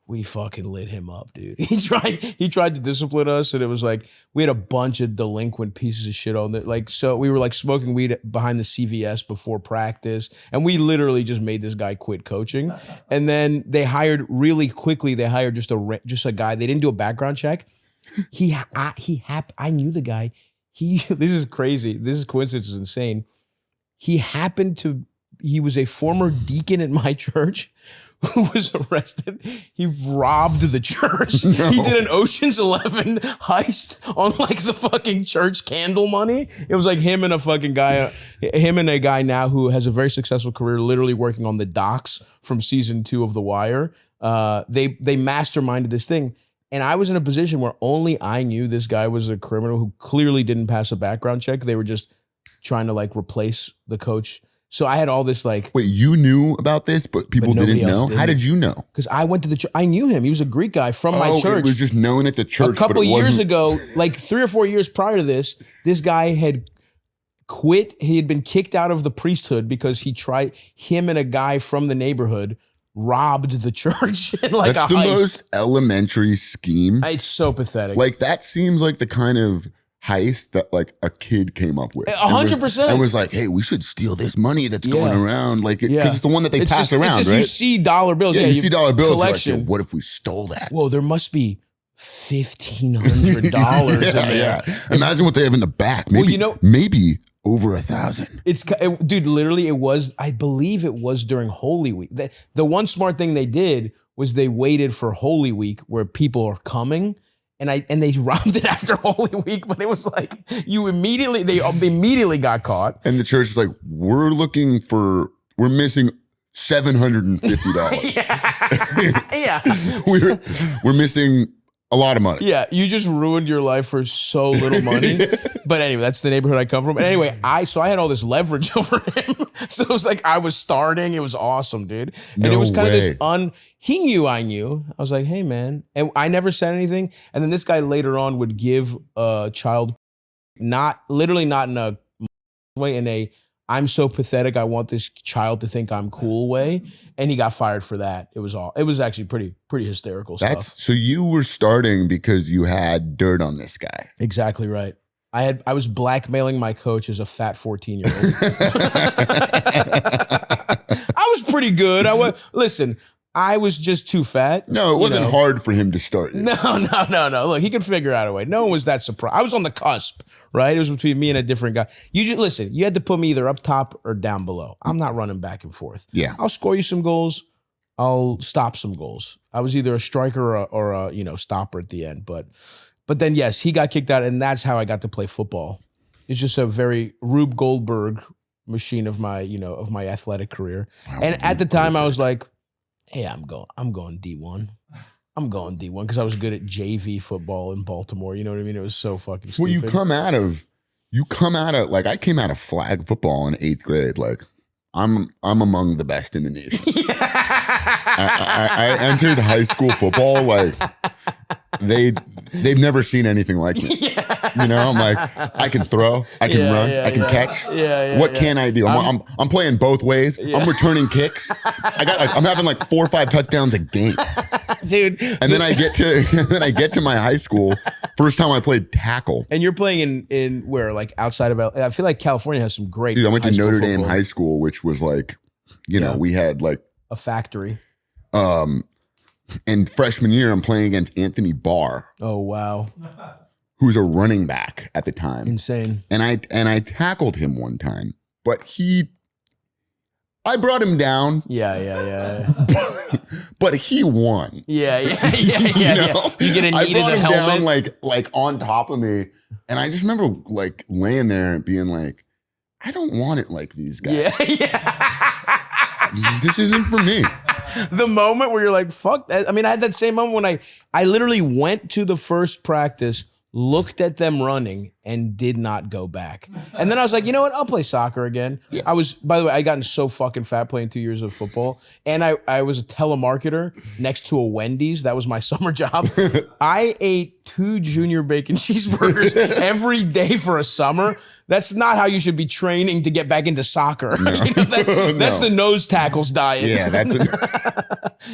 We fucking lit him up, dude. He tried to discipline us, and it was like we had a bunch of delinquent pieces of shit on it. Like, so we were like smoking weed behind the CVS before practice, and we literally just made this guy quit coaching. And then they hired really quickly. They hired just a guy. They didn't do a background check. I knew the guy. This is crazy. This coincidence is insane. He was a former deacon at my church who was arrested. He robbed the church. No. He did an Ocean's 11 heist on like the fucking church candle money. It was like him and a guy now who has a very successful career, literally working on the docks from season 2 of The Wire. They masterminded this thing. And I was in a position where only I knew this guy was a criminal who clearly didn't pass a background check. They were just trying to like replace the coach. So I had all this like, Wait, you knew about this, but people nobody didn't know? else did. How did you know? because I went to the church. I knew him. He was a Greek guy from my church. It was just known at the church. A couple but it years wasn't- ago, like 3 or 4 years prior to this guy had quit. He had been kicked out of the priesthood because him and a guy from the neighborhood robbed the church in like That's a the heist. most elementary scheme. It's so pathetic. Like that seems like the kind of heist that like a kid came up with. 100%. And was like, hey, we should steal this money that's going around. Like, because it's the one that they pass around, it's right? You see dollar bills. Yeah, you see dollar bills. Collection. You're like, yo, what if we stole that? Whoa, there must be $1,500 in there. Imagine what they have in the back. Maybe, maybe over 1,000. Dude, literally it was, I believe it was during Holy Week. The one smart thing they did was they waited for Holy Week where people are coming and they robbed it after Holy Week, but it was like they immediately got caught. And the church is like, we're missing $750. Yeah. we're missing a lot of money. Yeah, you just ruined your life for so little money. But anyway, that's the neighborhood I come from. And anyway, I had all this leverage over him. So it was like I was starting. It was awesome, dude. And it was kind of this he knew I knew. I was like, hey, man. And I never said anything. And then this guy later on would give a child, not in a way, in a I'm so pathetic, I want this child to think I'm cool way. And he got fired for that. It was actually pretty hysterical stuff. So you were starting because you had dirt on this guy. Exactly right. I was blackmailing my coach as a fat 14-year-old. I was pretty good. Listen, I was just too fat. No, it wasn't hard for him to start you. No. Look, he could figure out a way. No one was that surprised. I was on the cusp, right? It was between me and a different guy. You had to put me either up top or down below. I'm not running back and forth. Yeah. I'll score you some goals. I'll stop some goals. I was either a striker or a stopper at the end. But then, yes, he got kicked out, and that's how I got to play football. It's just a very Rube Goldberg machine of my athletic career. And at the time, I was like, hey, I'm going D1. I'm going D1 because I was good at JV football in Baltimore. You know what I mean? It was so fucking stupid. Well, you come out of like I came out of flag football in 8th grade. Like I'm among the best in the nation. I entered high school football like they've never seen anything like me. You know, I'm like, I can throw, I can run, I can catch. What can I do? I'm playing both ways. I'm returning kicks. I'm having like 4 or 5 touchdowns a game, dude. And then I get to my high school. First time I played tackle. And you're playing in where, like outside of I feel like California has some great. Dude, I went to Notre Dame football. High School, which was like, you know, we had like a factory. And freshman year, I'm playing against Anthony Barr. Oh wow. Who's a running back at the time. Insane. And I tackled him one time, but I brought him down. Yeah. But he won. Yeah. You get a I brought him helmet. down like on top of me. And I just remember like laying there and being like, I don't want it like these guys. Yeah. This isn't for me. The moment where you're like, fuck that. I mean, I had that same moment when I literally went to the first practice, looked at them running, and did not go back. And then I was like, you know what? I'll play soccer again. Yeah. By the way, I gotten so fucking fat playing 2 years of football. And I was a telemarketer next to a Wendy's. That was my summer job. I ate 2 junior bacon cheeseburgers every day for a summer. That's not how you should be training to get back into soccer. No. You know, that's the nose tackles diet. Yeah, that's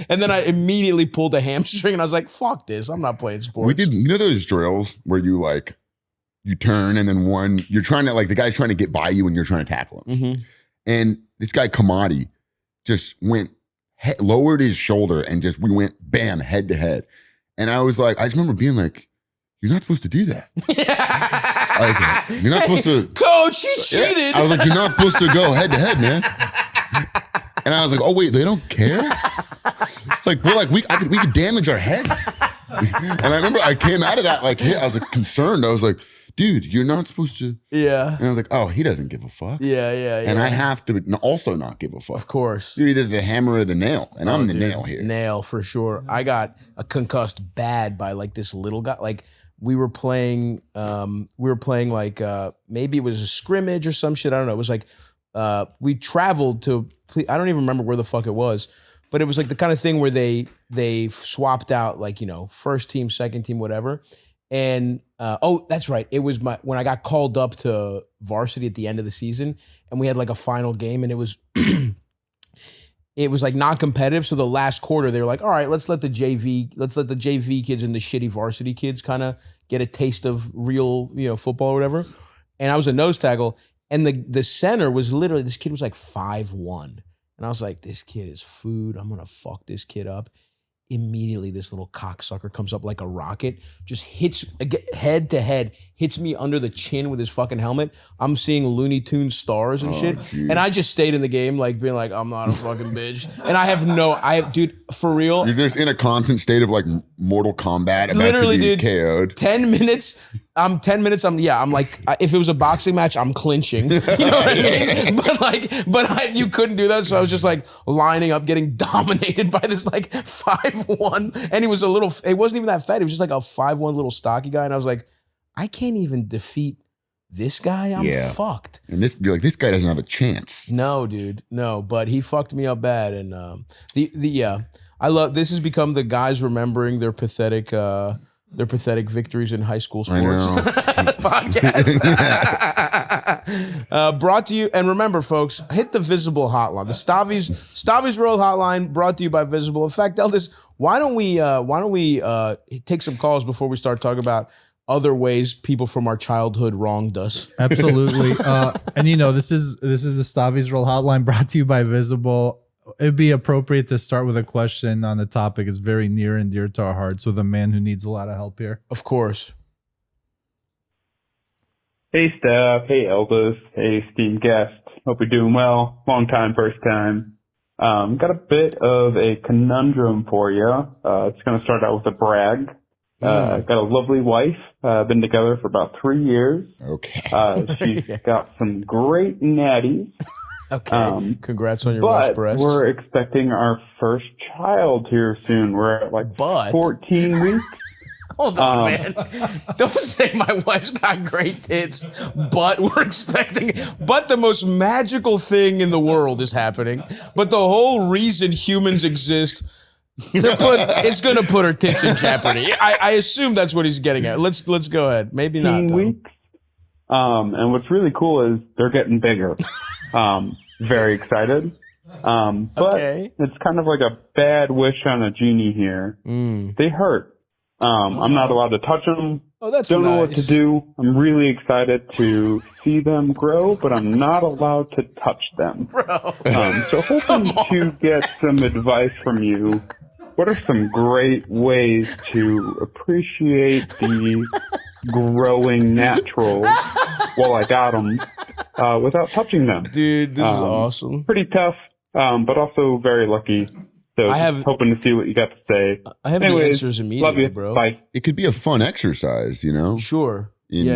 And then I immediately pulled a hamstring and I was like, fuck this. I'm not playing sports. We did, you know those drills where you like, you turn and then you're trying to like, the guy's trying to get by you and you're trying to tackle him. Mm-hmm. And this guy, Kamadi, just lowered his shoulder and we went bam, head to head. And I was like, I just remember being like, you're not supposed to do that. Like, you're not supposed to. Coach, he cheated. Yeah. I was like, you're not supposed to go head to head, man. And I was like, oh wait, they don't care? It's like we could damage our heads. And I remember I came out of that like I was like concerned. I was like, dude, you're not supposed to. Yeah. And I was like, oh, he doesn't give a fuck. Yeah. And I have to also not give a fuck. Of course. You're either the hammer or the nail, and I'm the nail here. Nail for sure. I got concussed bad by like this little guy. Like we were playing like maybe it was a scrimmage or some shit. I don't know. It was like we traveled to. I don't even remember where the fuck it was, but it was like the kind of thing where they swapped out like, you know, first team, second team, whatever. And that's right. It was when I got called up to varsity at the end of the season, and we had like a final game, and it was it was like not competitive. So the last quarter, they were like, all right, let's let the JV kids and the shitty varsity kids kind of get a taste of real, you know, football or whatever. And I was a nose tackle, and the center was literally, this kid was like 5'1". And I was like, this kid is food. I'm gonna fuck this kid up. Immediately, this little cocksucker comes up like a rocket, just hits head to head, hits me under the chin with his fucking helmet. I'm seeing Looney Tunes stars and shit. Geez. And I just stayed in the game, like being like, I'm not a fucking bitch. And dude, for real. You're just in a constant state of like Mortal Kombat about Literally, to be dude, KO'd. 10 minutes. I'm like, if it was a boxing match, I'm clinching. You know what I mean? But you couldn't do that. So I was just like lining up, getting dominated by this like 5'1". And he was it wasn't even that fat. He was just like a 5'1" little stocky guy. And I was like, I can't even defeat this guy. I'm fucked. And you're like, this guy doesn't have a chance. No, dude. No, but he fucked me up bad. And I love, this has become the guys remembering their pathetic victories in high school sports podcast. Brought to you, and remember, folks, hit the Visible hotline. The Stavvy's Road hotline, brought to you by Visible. In fact, Elvis, why don't we take some calls before we start talking about other ways people from our childhood wronged us? Absolutely. And you know, this is the Stavvy's Roll hotline, brought to you by Visible. It'd be appropriate to start with a question on the topic. It's very near and dear to our hearts, with a man who needs a lot of help here. Of course. Hey, Stav. Hey, Elvis. Hey, esteemed guest. Hope you're doing well. Long time, first time. Got a bit of a conundrum for you. It's going to start out with a brag. Got a lovely wife. Been together for about 3 years. Okay. She's got some great natties. Okay. Congrats on your wife's But breasts. we're expecting our first child here soon. We're at like 14 weeks. Hold on, man. Don't say my wife's got great tits, but we're expecting, but the most magical thing in the world is happening. But the whole reason humans exist, it's going to put her tits in jeopardy. I assume that's what he's getting at. Let's go ahead. Maybe not. 15 weeks. And what's really cool is they're getting bigger. Very excited. But it's kind of like a bad wish on a genie here. They hurt. I'm not allowed to touch them. Oh, that's Don't know nice. what to do. I'm really excited to see them grow, but I'm not allowed to touch them. Bro. So hoping to get some advice from you. What are some great ways to appreciate the growing naturals while I got them without touching them? Dude, this is awesome. Pretty tough, but also very lucky. So hoping to see what you got to say. I have the answers immediately, love you. bro. Bye. It could be a fun exercise, you know? Sure. In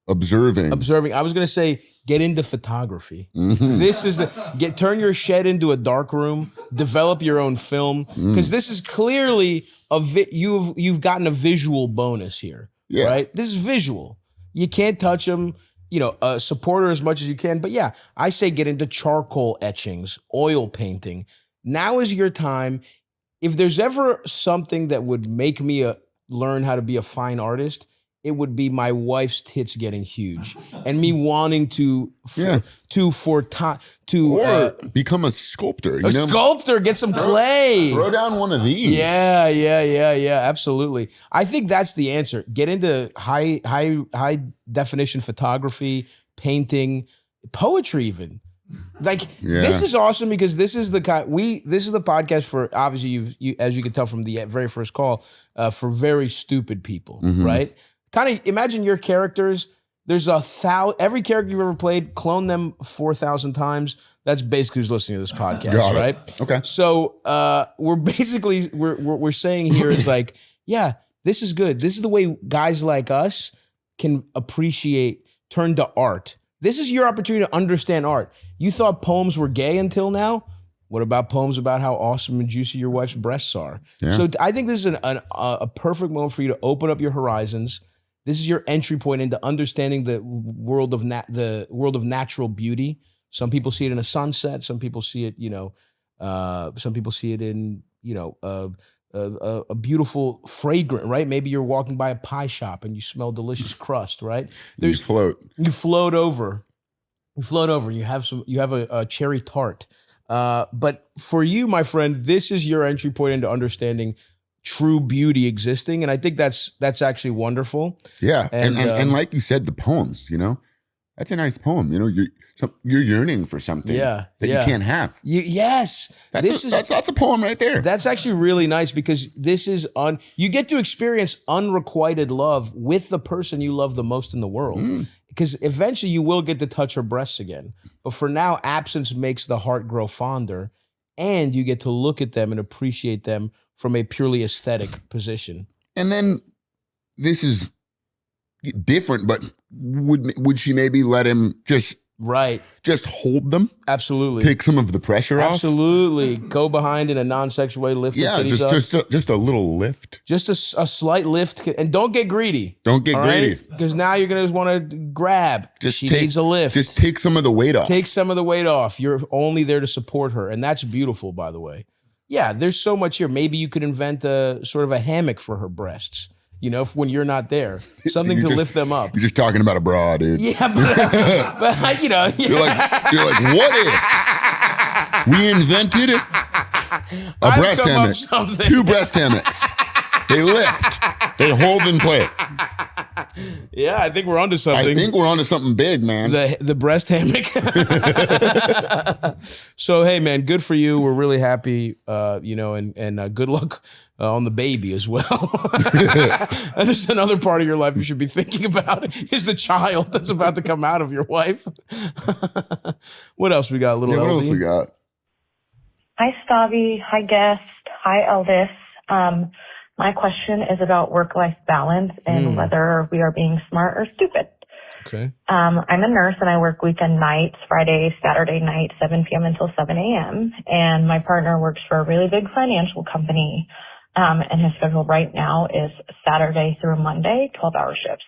observing. I was going to say, get into photography. This is turn your shed into a dark room, develop your own film, because this is clearly you've gotten a visual bonus here, right? This is visual. You can't touch them. Support her as much as you can. But yeah, I say get into charcoal etchings, oil painting. Now is your time. If there's ever something that would make me learn how to be a fine artist, it would be my wife's tits getting huge and me wanting to become a sculptor. Sculptor, get some clay. Throw down one of these. Yeah, absolutely. I think that's the answer. Get into high definition photography, painting, poetry even. This is awesome because this is the podcast for, obviously you as you can tell from the very first call, for very stupid people, right? Kind of imagine your characters. There's every character you've ever played, clone them 4,000 times. That's basically who's listening to this podcast, right? Okay. So we're saying here is like, yeah, this is good. This is the way guys like us can turn to art. This is your opportunity to understand art. You thought poems were gay until now? What about poems about how awesome and juicy your wife's breasts are? Yeah. So I think this is a perfect moment for you to open up your horizons. This is your entry point into understanding the world of natural beauty. Some people see it in a sunset. Some people see it, some people see it in, a beautiful fragrant, right? Maybe you're walking by a pie shop and you smell delicious crust, right? You float over. You have a cherry tart. But for you, my friend, this is your entry point into understanding true beauty existing, and I think that's actually wonderful. Yeah, and like you said, the poems, that's a nice poem. You're yearning for something that you can't have. Yes, that's a poem right there. That's actually really nice because this is you get to experience unrequited love with the person you love the most in the world. Because eventually you will get to touch her breasts again. But for now, absence makes the heart grow fonder, and you get to look at them and appreciate them from a purely aesthetic position. And then this is different, but would she maybe let him just hold them? Absolutely. Take some of the pressure off? Absolutely. Go behind in a non-sexual way, lift the titties up. Just a little lift. Just a slight lift. And don't get greedy. Don't get greedy. Because now you're going to want to grab. She needs a lift. Just take some of the weight off. Take some of the weight off. You're only there to support her. And that's beautiful, by the way. Yeah, there's so much here. Maybe you could invent a sort of a hammock for her breasts. When you're not there, something to lift them up. You're just talking about a bra, dude. Yeah, but you're like, what if we invented a breast hammock? 2 breast hammocks. They lift. They hold in place. Yeah, I think we're onto something. I think we're onto something big, man. The breast hammock. So, hey, man, good for you. We're really happy, and good luck on the baby as well. And there's another part of your life you should be thinking about is the child that's about to come out of your wife. What else we got? What else we got? Hi, Stavvy. Hi, guest. Hi, Elvis. My question is about work-life balance and whether we are being smart or stupid. Okay. I'm a nurse and I work weekend nights, Friday, Saturday night, 7 p.m. until 7 a.m. And my partner works for a really big financial company. And his schedule right now is Saturday through Monday, 12-hour shifts.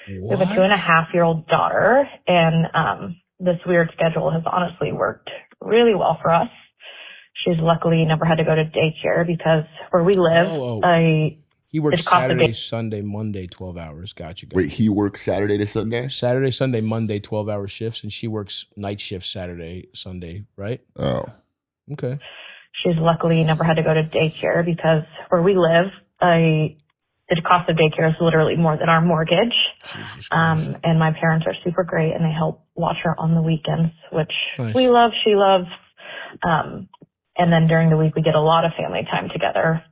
We have a 2.5-year-old daughter, and this weird schedule has honestly worked really well for us. She's luckily never had to go to daycare because where we live, he works it's cost of Saturday, Sunday, Monday, 12 hours. Gotcha. Wait, he works Saturday to Sunday? Saturday, Sunday, Monday, 12-hour shifts, and she works night shifts Saturday, Sunday, right? Oh. Okay. She's luckily never had to go to daycare because where we live, the cost of daycare is literally more than our mortgage. And my parents are super great and they help watch her on the weekends, which we love, she loves. And then during the week, we get a lot of family time together.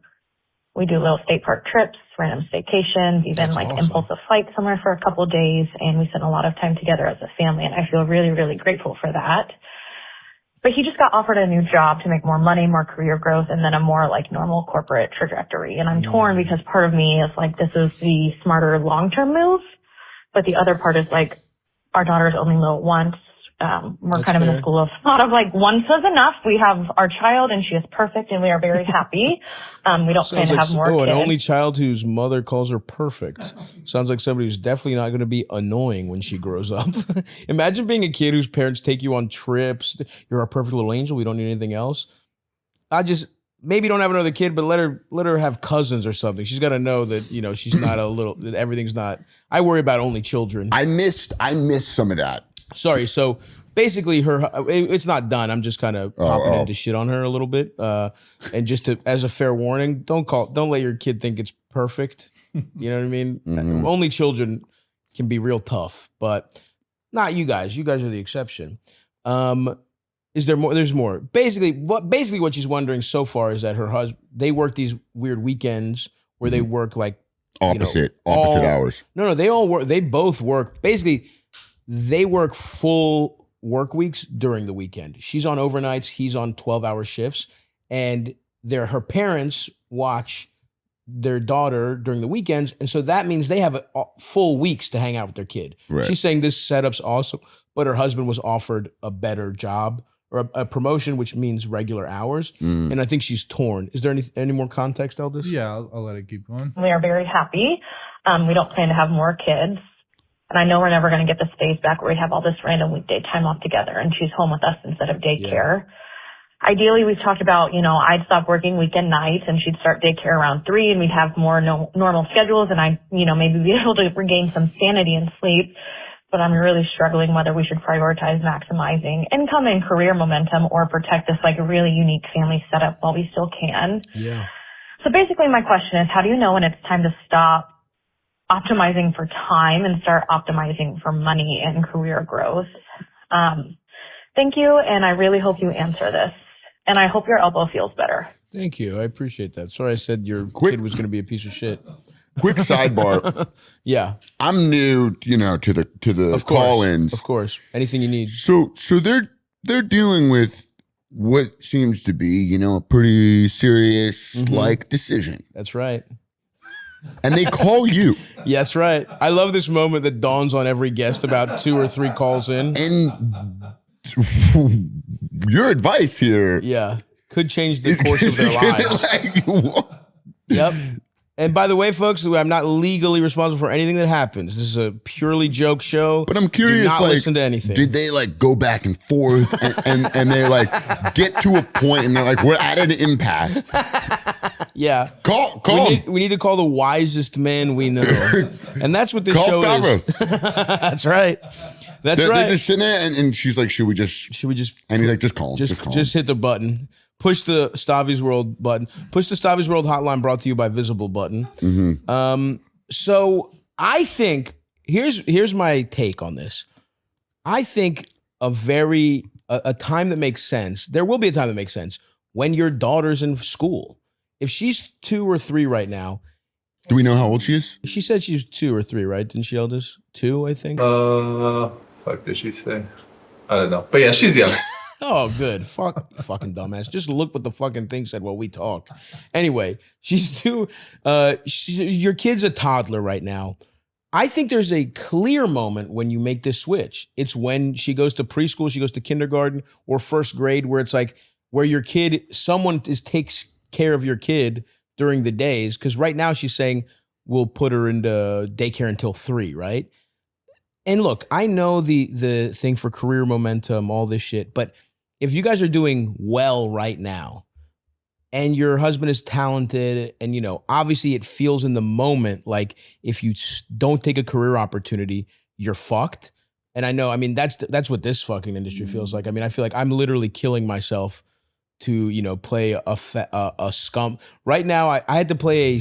We do little state park trips, random staycations, even impulsive flights somewhere for a couple of days. And we spend a lot of time together as a family. And I feel really, really grateful for that. But he just got offered a new job to make more money, more career growth, and then a more like normal corporate trajectory. And I'm torn because part of me is like, this is the smarter long-term move. But the other part is like, our daughter's only little once. We're kind of in the school of thought of like once was enough. We have our child and she is perfect and we are very happy. We don't plan to have more kids. An only child whose mother calls her perfect. Sounds like somebody who's definitely not going to be annoying when she grows up. Imagine being a kid whose parents take you on trips. You're our perfect little angel. We don't need anything else. Maybe don't have another kid, but let her have cousins or something. She's got to know that, you know, she's not everything's not. I worry about only children. I missed some of that. Sorry. So basically it's not done. I'm just kind of popping into shit on her a little bit. And just as a fair warning, don't let your kid think it's perfect. You know what I mean? Mm-hmm. Only children can be real tough, but not you guys. You guys are the exception. Is there more? There's more. Basically what she's wondering so far is that her husband, they work these weird weekends where they work like opposite hours. No, they all work. They both work. Basically, they work full work weeks during the weekend. She's on overnights. He's on 12-hour shifts. And her parents watch their daughter during the weekends. And so that means they have full weeks to hang out with their kid. Right. She's saying this setup's awesome, but her husband was offered a better job or a promotion, which means regular hours. And I think she's torn. Is there any more context, Eldest? Yeah, I'll let it keep going. We are very happy. We don't plan to have more kids. And I know we're never going to get the space back where we have all this random weekday time off together and she's home with us instead of daycare. Yeah. Ideally, we've talked about, I'd stop working weekend nights and she'd start daycare around 3 and we'd have more normal schedules and I'd, maybe be able to regain some sanity and sleep. But I'm really struggling whether we should prioritize maximizing income and career momentum or protect this like really unique family setup while we still can. Yeah. So basically my question is, how do you know when it's time to stop optimizing for time and start optimizing for money and career growth? Thank you. And I really hope you answer this. And I hope your elbow feels better. Thank you. I appreciate that. Sorry I said your kid was going to be a piece of shit. Quick sidebar. Yeah. I'm new, to the call-ins. Of course. Anything you need. So they're dealing with what seems to be, a pretty serious decision. That's right. And they call you. Yeah, that's right. I love this moment that dawns on every guest about 2 or 3 calls in. And your advice here. Yeah. Could change the course of their lives. Yep. And by the way, folks, I'm not legally responsible for anything that happens. This is a purely joke show. But I'm curious, do not listen to anything. Did they go back and forth and they get to a point and they're like, we're at an impasse? Yeah. Call we need to call the wisest man we know. And that's what this show Stavros. is. That's right. That's right. They're just sitting there and she's like, should we just? And he's like, just call him. Just hit the button. Push the Stavvy's World button. Push the Stavvy's World hotline brought to you by Visible button. Mm-hmm. So I think, here's my take on this. I think a time that makes sense, there will be a time that makes sense when your daughter's in school. If she's 2 or 3 right now. Do we know how old she is? She said she's 2 or 3, right? Didn't she, Eldest? 2, I think. Fuck did she say? I don't know. But yeah, she's young. Oh, good. Fucking dumbass. Just look what the fucking thing said while we talk. Anyway, she's 2. Your kid's a toddler right now. I think there's a clear moment when you make this switch. It's when she goes to preschool, she goes to kindergarten or first grade, where it's like where your kid, someone takes care of your kid during the days. Because right now she's saying we'll put her into daycare until 3, right? And look, I know the thing for career momentum, all this shit, but if you guys are doing well right now and your husband is talented and, you know, obviously it feels in the moment like if you don't take a career opportunity, you're fucked. And I know, I mean, that's what this fucking industry feels like. I mean, I feel like I'm literally killing myself to, you know, play a scum. Right now, I had to play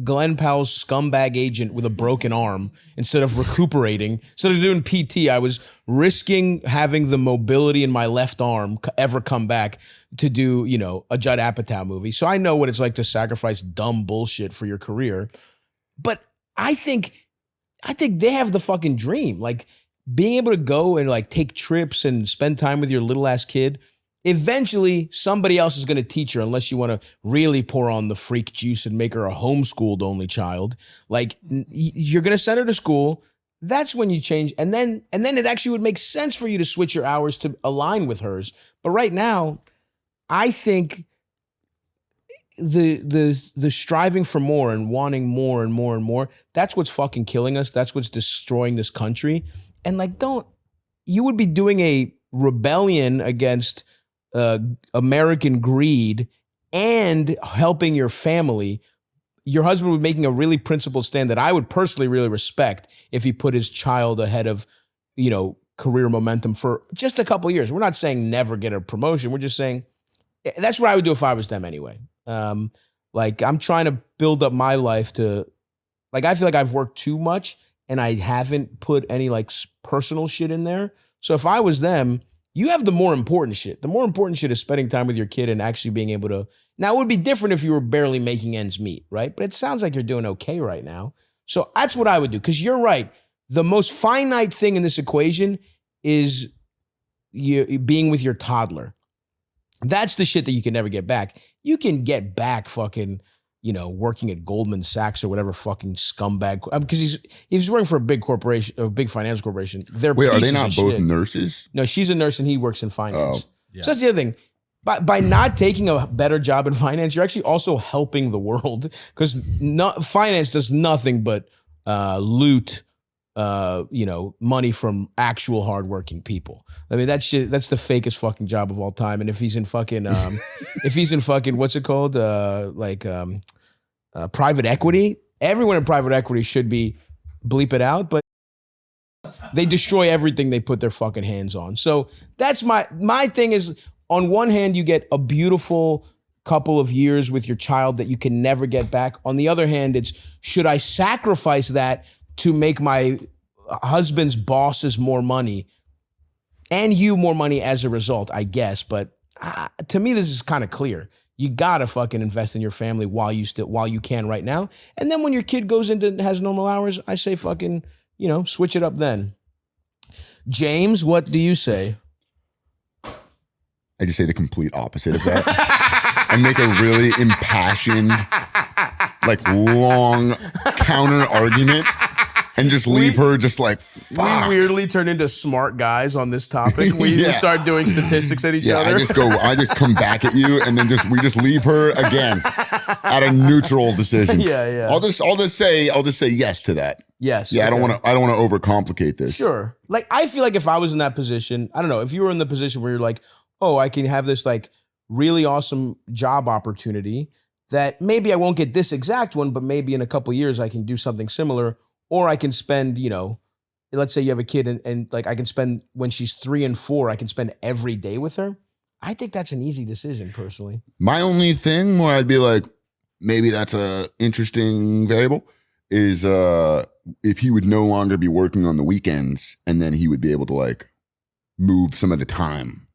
Glenn Powell's scumbag agent with a broken arm instead of recuperating. Instead of doing PT, I was risking having the mobility in my left arm ever come back to do, you know, a Judd Apatow movie. So I know what it's like to sacrifice dumb bullshit for your career. But I think they have the fucking dream. Like being able to go and like take trips and spend time with your little ass kid. Eventually, somebody else is going to teach her, unless you want to really pour on the freak juice and make her a homeschooled only child. Like, you're going to send her to school. That's when you change. And then it actually would make sense for you to switch your hours to align with hers. But right now, I think the striving for more and wanting more and more and more, that's what's fucking killing us. That's what's destroying this country. And like, you would be doing a rebellion against American greed and helping your family. Your husband would be making a really principled stand that I would personally really respect if he put his child ahead of, you know, career momentum for just a couple of years. We're not saying never get a promotion. We're just saying that's what I would do if I was them anyway. Like I'm trying to build up my life to, like, I feel like I've worked too much and I haven't put any like personal shit in there. So if I was them, you have the more important shit. The more important shit is spending time with your kid and actually being able to. Now, it would be different if you were barely making ends meet, right? But it sounds like you're doing okay right now. So that's what I would do. Because you're right. The most finite thing in this equation is you being with your toddler. That's the shit that you can never get back. You can get back fucking, you know, working at Goldman Sachs or whatever fucking scumbag. Because he's working for a big corporation, a big financial corporation. Wait, are they not both nurses? No, she's a nurse and he works in finance. Oh. Yeah. So that's the other thing. By not taking a better job in finance, you're actually also helping the world, because finance does nothing but loot, you know, money from actual hardworking people. I mean, that's the fakest fucking job of all time. And if he's in fucking, what's it called? Private equity. Everyone in private equity should be bleep it out, but they destroy everything they put their fucking hands on. So that's my thing is, on one hand, you get a beautiful couple of years with your child that you can never get back. On the other hand, it's, should I sacrifice that to make my husband's bosses more money and you more money as a result, I guess. But to me, this is kind of clear. You gotta fucking invest in your family while you can right now. And then when your kid goes into has normal hours, I say fucking, you know, switch it up then. James, what do you say? I just say the complete opposite of that and make a really impassioned, like long counter argument and just leave her just like, fuck. We weirdly turn into smart guys on this topic. We just start doing statistics at each other. I just come back at you and then we just leave her again at a neutral decision. Yeah. I'll just say yes to that. Yes. Yeah, okay. I don't want to overcomplicate this. Sure. Like, I feel like if I was in that position, I don't know, if you were in the position where you're like, oh, I can have this like really awesome job opportunity that maybe I won't get this exact one, but maybe in a couple of years I can do something similar, or I can spend, you know, let's say you have a kid and like I can spend, when she's 3 and 4, I can spend every day with her. I think that's an easy decision personally. My only thing where I'd be like, maybe that's a interesting variable is if he would no longer be working on the weekends, and then he would be able to like move some of the time,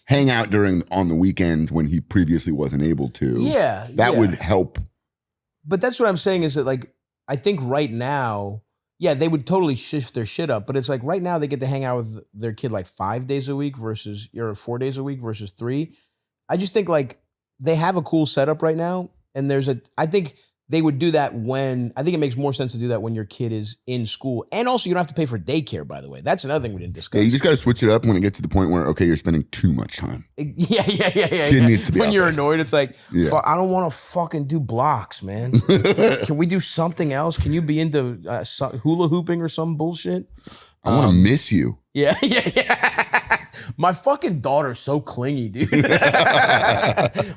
hang out on the weekends when he previously wasn't able to. Yeah. That would help. But that's what I'm saying is that, like, I think right now, yeah, they would totally shift their shit up. But it's like right now they get to hang out with their kid like 5 days a week versus, or 4 days a week versus 3. I just think like they have a cool setup right now. And I think they would do that when, I think it makes more sense to do that when your kid is in school. And also you don't have to pay for daycare, by the way. That's another thing we didn't discuss. Yeah, you just got to switch it up when it gets to the point where, okay, you're spending too much time. Yeah. Kid needs to be when out you're there. annoyed, it's like, Yeah. I don't want to fucking do blocks, man. Can we do something else? Can you be into hula hooping or some bullshit? I want to miss you. Yeah. My fucking daughter's so clingy, dude.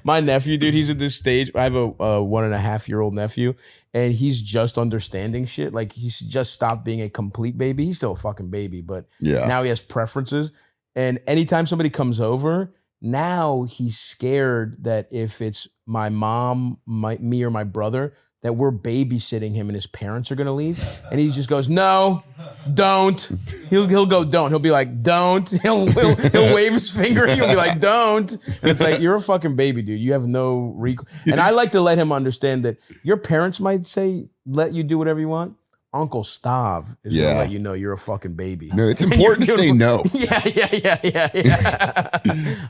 My nephew, dude, he's at this stage. I have a 1.5-year-old nephew, and he's just understanding shit. Like, he's just stopped being a complete baby. He's still a fucking baby, but now he has preferences. And anytime somebody comes over, now he's scared that if it's my mom, me, or my brother, that we're babysitting him and his parents are gonna leave. And he just goes, no, don't. He'll go, don't. He'll be like, don't. He'll wave his finger and he'll be like, don't. And it's like, you're a fucking baby, dude. You have no recourse. And I like to let him understand that your parents might say, let you do whatever you want. Uncle Stav is gonna let you know you're a fucking baby. No, it's important to say no. Yeah.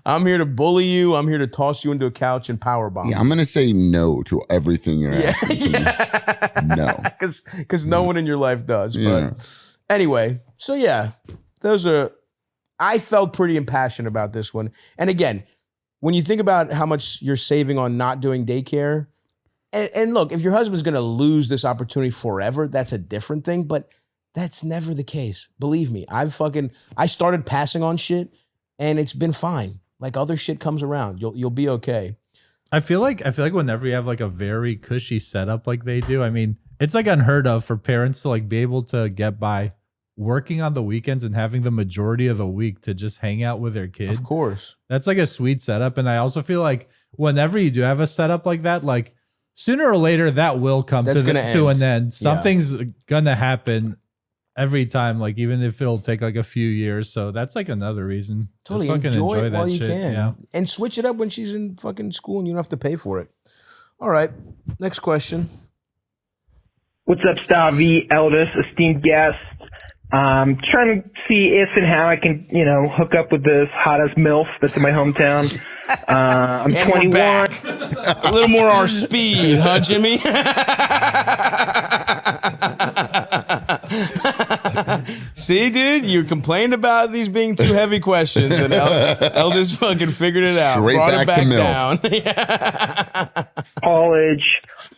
I'm here to bully you. I'm here to toss you into a couch and powerbomb. Yeah, I'm going to say no to everything you're asking me. No. Because no one in your life does. But anyway, so yeah, I felt pretty impassioned about this one. And again, when you think about how much you're saving on not doing daycare, and look, if your husband's going to lose this opportunity forever, that's a different thing, but that's never the case. Believe me, I started passing on shit and it's been fine. Like, other shit comes around. You'll be okay. I feel like whenever you have like a very cushy setup like they do, I mean, it's like unheard of for parents to like be able to get by working on the weekends and having the majority of the week to just hang out with their kids. Of course. That's like a sweet setup. And I also feel like whenever you do have a setup like that, like sooner or later that will come to an end. Something's gonna happen every time, like even if it'll take like a few years. So that's like another reason. Totally just fucking enjoy it that while you shit. can. Yeah. And switch it up when she's in fucking school and you don't have to pay for it. All right. Next question. What's up, Stavvy, eldest, esteemed guest? Trying to see if and how I can, hook up with this hottest MILF that's in my hometown. I'm 21. A little more our speed, huh, Jimmy? See, dude, you complained about these being too heavy questions, and Eldest fucking figured it out. Straight Brought back it to back MILF. down. College,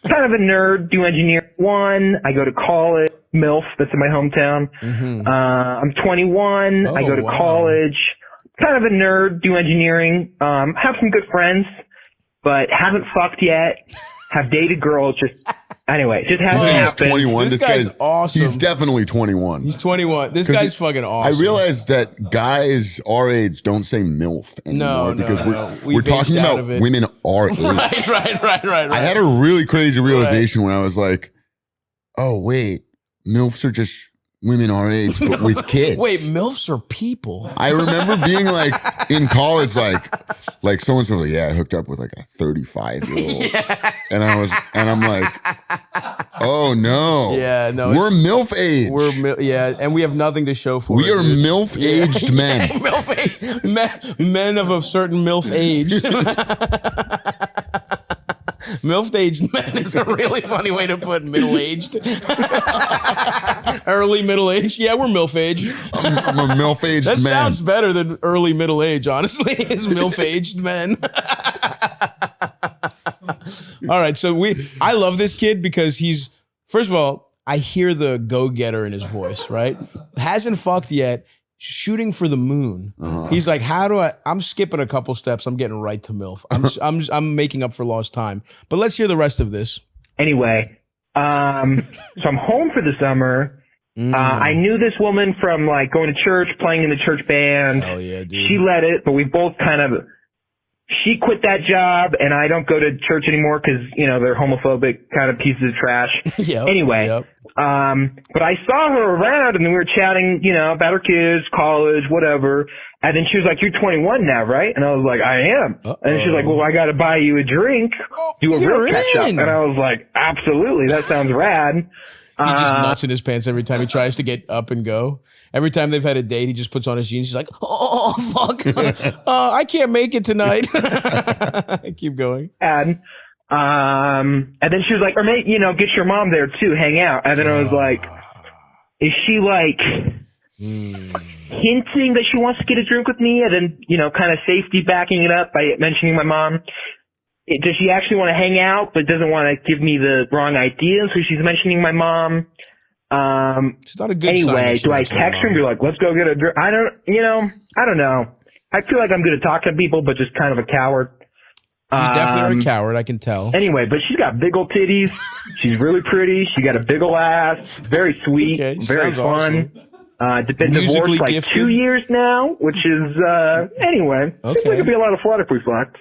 kind of a nerd, do engineering. I go to college, MILF, that's in my hometown. I'm 21. I go to college, kind of a nerd, do engineering. Have some good friends, but haven't fucked yet. Have dated girls, just hasn't He's happened. 21. This guy's awesome. He's definitely 21. He's 21. This guy's fucking awesome. I realized that guys our age don't say MILF anymore because we're We've talking aged out about of it. women our age. Right. I had a really crazy realization when I was like, oh, wait, MILFs are just women our age, but with kids. Wait, MILFs are people. I remember being like in college, like someone was like, yeah, I hooked up with like a 35-year-old. And I'm like, oh no. Yeah, no. We're MILF age. And we have nothing to show for it. We are dude. MILF aged men. MILF age. Men of a certain MILF age. MILF aged men is a really funny way to put middle aged. Early middle age. Yeah, we're MILF aged. I'm a MILF aged man. That sounds better than early middle age, honestly, is MILF aged men. All right, so I love this kid because he's, first of all, I hear the go-getter in his voice, right? Hasn't fucked yet, shooting for the moon. He's like, I'm skipping a couple steps, I'm getting right to MILF. I'm making up for lost time. But let's hear the rest of this. Anyway, so I'm home for the summer. I knew this woman from like going to church, playing in the church band. Oh yeah, dude. She led it, but we both she quit that job and I don't go to church anymore because, they're homophobic kind of pieces of trash. Anyway, but I saw her around and we were chatting, about her kids, college, whatever. And then she was like, you're 21 now, right? And I was like, I am. And she's like, well, I got to buy you a drink, do a real catch up. And I was like, absolutely. That sounds rad. He just nuts in his pants every time he tries to get up and go. Every time they've had a date, he just puts on his jeans. He's like, oh, fuck. I can't make it tonight. Keep going. And And then she was like, or maybe, get your mom there too, hang out. And then I was like, is she like hinting that she wants to get a drink with me? And then, kind of safety backing it up by mentioning my mom. Does she actually want to hang out, but doesn't want to give me the wrong idea? So she's mentioning my mom. It's not a good sign. Anyway, do I text her and be like, let's go get a drink? I don't know. I feel like I'm good at talking to people, but just kind of a coward. You definitely are a coward, I can tell. Anyway, but she's got big old titties. She's really pretty. She got a big old ass. Very sweet. Okay, very fun. Awesome. Been divorced like gifted. 2 years now, which is, anyway. Okay. Seems like there'd be a lot of waterproof left.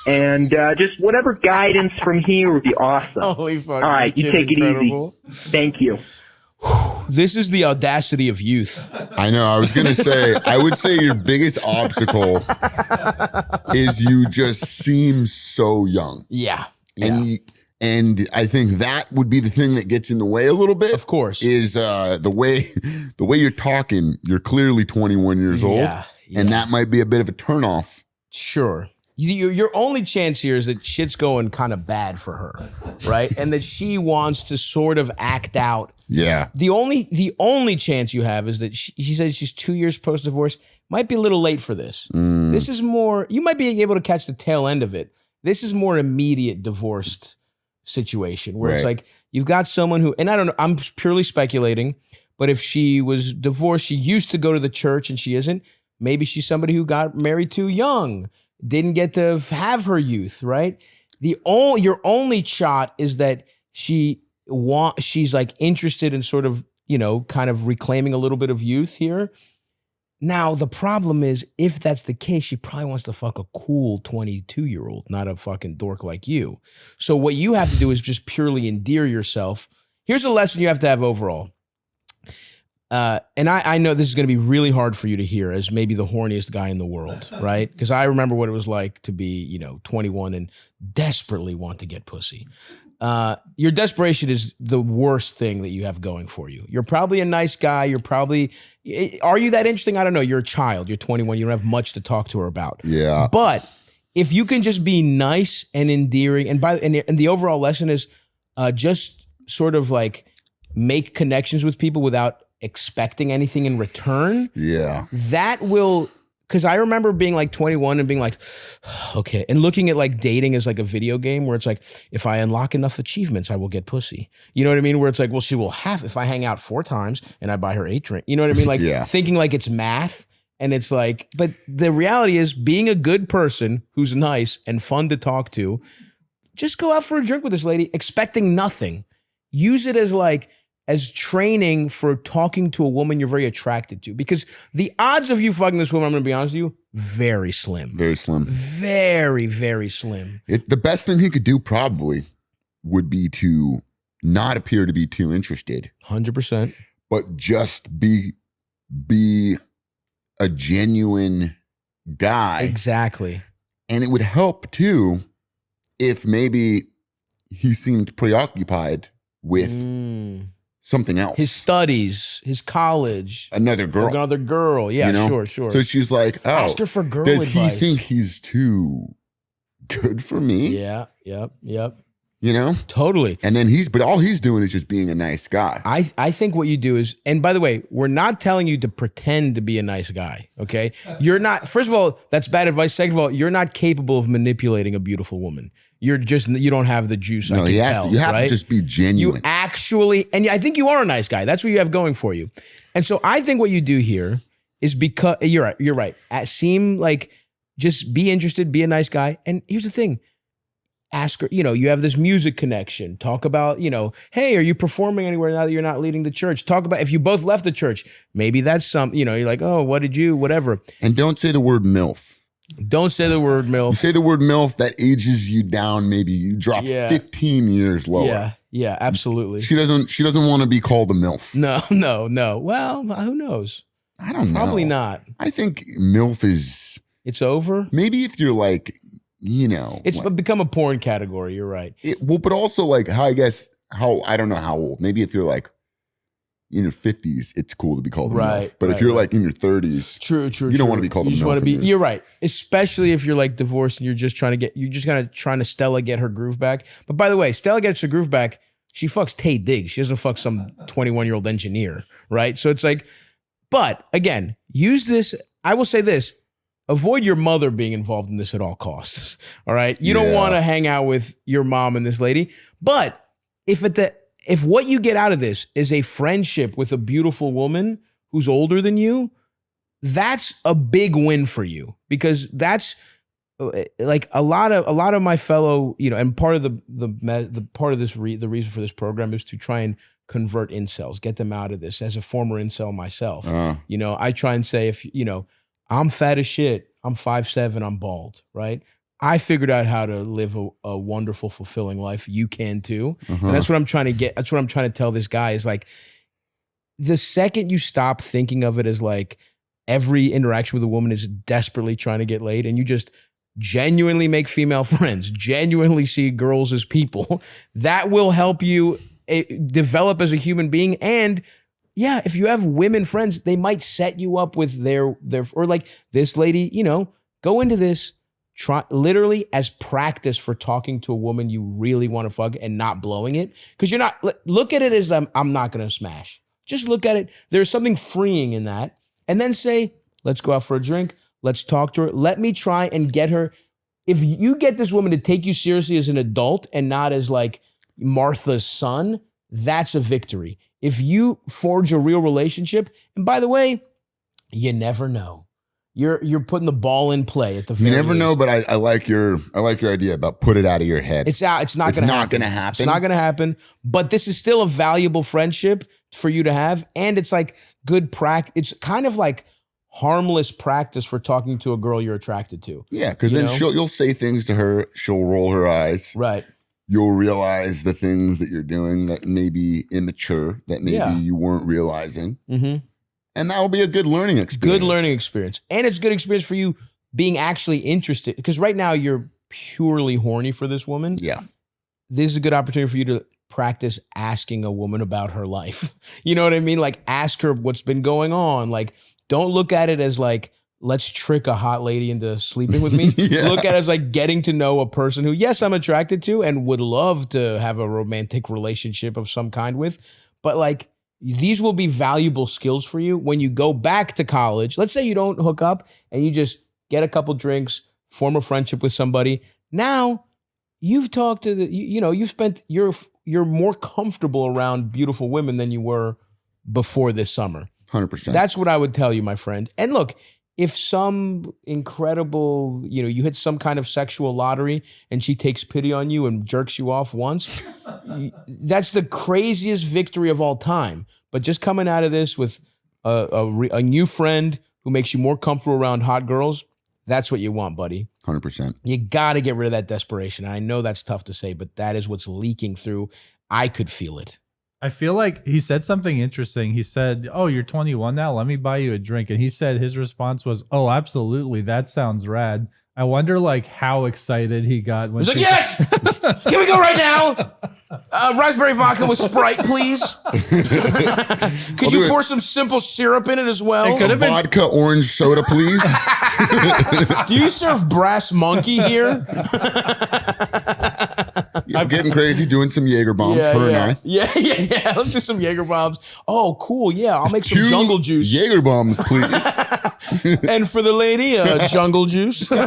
And just whatever guidance from here would be awesome. Holy fuck. All right, you take incredible. it easy. Thank you. This is the audacity of youth. I know. I was going to say, I would say your biggest obstacle is you just seem so young. Yeah. And I think that would be the thing that gets in the way a little bit. Of course. Is the way you're talking, you're clearly 21 years old. And that might be a bit of a turnoff. Sure. Your only chance here is that shit's going kind of bad for her, right? And that she wants to sort of act out. Yeah. The only chance you have is that she says she's 2 years post-divorce. Might be a little late for this. This is more, you might be able to catch the tail end of it. This is more immediate divorced situation where it's like you've got someone who, and I don't know, I'm purely speculating, but if she was divorced, she used to go to the church and she isn't. Maybe she's somebody who got married too young. Didn't get to have her youth, right? Your only shot is that she's like interested in sort of, kind of reclaiming a little bit of youth here. Now, the problem is, if that's the case, she probably wants to fuck a cool 22-year-old, not a fucking dork like you. So what you have to do is just purely endear yourself. Here's a lesson you have to have overall. And I know this is going to be really hard for you to hear as maybe the horniest guy in the world, right? Because I remember what it was like to be, 21 and desperately want to get pussy. Your desperation is the worst thing that you have going for you. You're probably a nice guy. Are you that interesting? I don't know. You're a child. You're 21. You don't have much to talk to her about. Yeah. But if you can just be nice and endearing, and the overall lesson is just sort of like make connections with people without expecting anything in return. Yeah. That will, because I remember being like 21 and being like, okay, and looking at like dating as like a video game where it's like, if I unlock enough achievements, I will get pussy. You know what I mean? Where it's like, well, she will have, if I hang out 4 times and I buy her 8 drinks. You know what I mean? Like thinking like it's math. And it's like, but the reality is being a good person who's nice and fun to talk to, just go out for a drink with this lady, expecting nothing. Use it as training for talking to a woman you're very attracted to. Because the odds of you fucking this woman, I'm going to be honest with you, very slim. Very slim. Very, very slim. The best thing he could do probably would be to not appear to be too interested. 100%. But just be a genuine guy. Exactly. And it would help too if maybe he seemed preoccupied with something else. His studies, his college. Another girl. Yeah, sure. So she's like, oh, ask her for girl does advice. he think he's too good for me? Yeah, yep. Totally. And then but all he's doing is just being a nice guy. I think what you do is, and by the way, we're not telling you to pretend to be a nice guy, okay? You're not, first of all, that's bad advice. Second of all, you're not capable of manipulating a beautiful woman. You don't have the juice. No, you have to just be genuine. You actually, and I think you are a nice guy. That's what you have going for you. And so I think what you do here is because, you're right. Seem like, just be interested, be a nice guy. And here's the thing. Ask her, you have this music connection. Talk about, hey, are you performing anywhere now that you're not leading the church? Talk about if you both left the church, maybe that's some, you're like, oh, whatever. And don't say the word MILF. Don't say the word MILF. You say the word MILF, that ages you down. Maybe you drop 15 years lower. Yeah, absolutely. She doesn't want to be called a MILF. No. Well, who knows? I don't know. Probably not. I think MILF is... It's over? Maybe if you're like... it's become a porn category. You're right. But also like I don't know how old. Maybe if you're like in your 50s, it's cool to be called a Right, MILF. But right, if you're right. like in your 30s, True. you don't want to be called a You just MILF. want to be. You're right. Especially if you're like divorced and you're just trying to Stella get her groove back. But by the way, Stella gets her groove back. She fucks Tay Diggs. She doesn't fuck some 21-year-old engineer, right? So it's like, but again, use this. I will say this. Avoid your mother being involved in this at all costs. All right. You don't want to hang out with your mom and this lady. But if what you get out of this is a friendship with a beautiful woman who's older than you, that's a big win for you, because that's like a lot of my fellow, and part of the reason for this program is to try and convert incels, get them out of this. As a former incel myself, I try and say, if I'm fat as shit, I'm 5'7", I'm bald, right? I figured out how to live a wonderful, fulfilling life. You can too. And that's what I'm trying to get. That's what I'm trying to tell this guy is like, the second you stop thinking of it as like every interaction with a woman is desperately trying to get laid, and you just genuinely make female friends, genuinely see girls as people, that will help you develop as a human being. And yeah, if you have women friends, they might set you up with their or like this lady, go into this, try literally as practice for talking to a woman you really want to fuck and not blowing it. Because you're not, look at it as I'm not going to smash. Just look at it. There's something freeing in that. And then say, let's go out for a drink. Let's talk to her. Let me try and get her. If you get this woman to take you seriously as an adult and not as like Martha's son, that's a victory. If you forge a real relationship, and by the way, you never know. You're putting the ball in play at the very You never know, least. but I like your idea about put it out of your head. It's out. It's not going to happen. It's not going to happen. But this is still a valuable friendship for you to have, and it's like good practice. It's kind of like harmless practice for talking to a girl you're attracted to. Yeah, because then you'll say things to her. She'll roll her eyes. Right. You'll realize the things that you're doing that may be immature, that maybe you weren't realizing. Mm-hmm. And that will be a good learning experience. Good learning experience. And it's good experience for you being actually interested. Because right now you're purely horny for this woman. Yeah. This is a good opportunity for you to practice asking a woman about her life. You know what I mean? Like, ask her what's been going on. Like, don't look at it as like, let's trick a hot lady into sleeping with me. Look at it as like getting to know a person who, yes, I'm attracted to and would love to have a romantic relationship of some kind with. But like, these will be valuable skills for you when you go back to college. Let's say you don't hook up and you just get a couple drinks, form a friendship with somebody. Now you've talked to you're more comfortable around beautiful women than you were before this summer. 100%. That's what I would tell you, my friend. And look, if some incredible, you hit some kind of sexual lottery and she takes pity on you and jerks you off once, that's the craziest victory of all time. But just coming out of this with a new friend who makes you more comfortable around hot girls, that's what you want, buddy. 100%. You got to get rid of that desperation. And I know that's tough to say, but that is what's leaking through. I could feel it. I feel like he said something interesting. He said, "Oh, you're 21 now. Let me buy you a drink." And he said his response was, "Oh, absolutely. That sounds rad." I wonder like how excited he got when He's like, "Yes! Can we go right now? Raspberry vodka with Sprite, please. Could you pour some simple syrup in it as well? A vodka orange soda, please." Do you serve Brass Monkey here? I'm getting crazy doing some Jaeger bombs. Yeah. Let's do some Jaeger bombs. Oh, cool. Yeah, I'll make some jungle juice. Jaeger bombs, please. And for the lady, jungle juice. And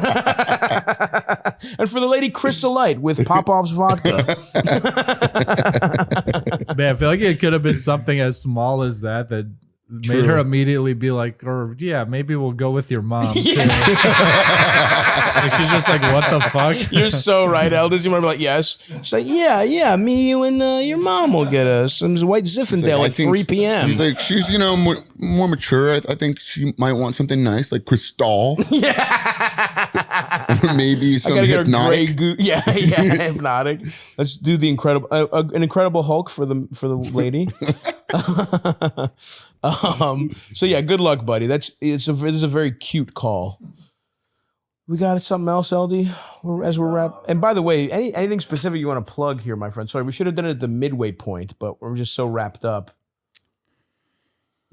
for the lady, Crystal Light with Popov's vodka. Man, I feel like it could have been something as small as that made her immediately be like, or yeah, maybe we'll go with your mom too. Like, she's just like, what the fuck? You're so right, Elders. You remember like, yes. She's like, yeah, me, you, and your mom will get us some White Zinfandel at 3 p.m. He's like, she's, more mature. I think she might want something nice, like Cristal. Or maybe some Hypnotic. Hypnotic. Let's do the an Incredible Hulk for the lady. So yeah, good luck, buddy. This is a very cute call. We got something else, LD, as we're wrapped. And by the way, anything specific you want to plug here, my friend? Sorry, we should have done it at the midway point, but we're just so wrapped up.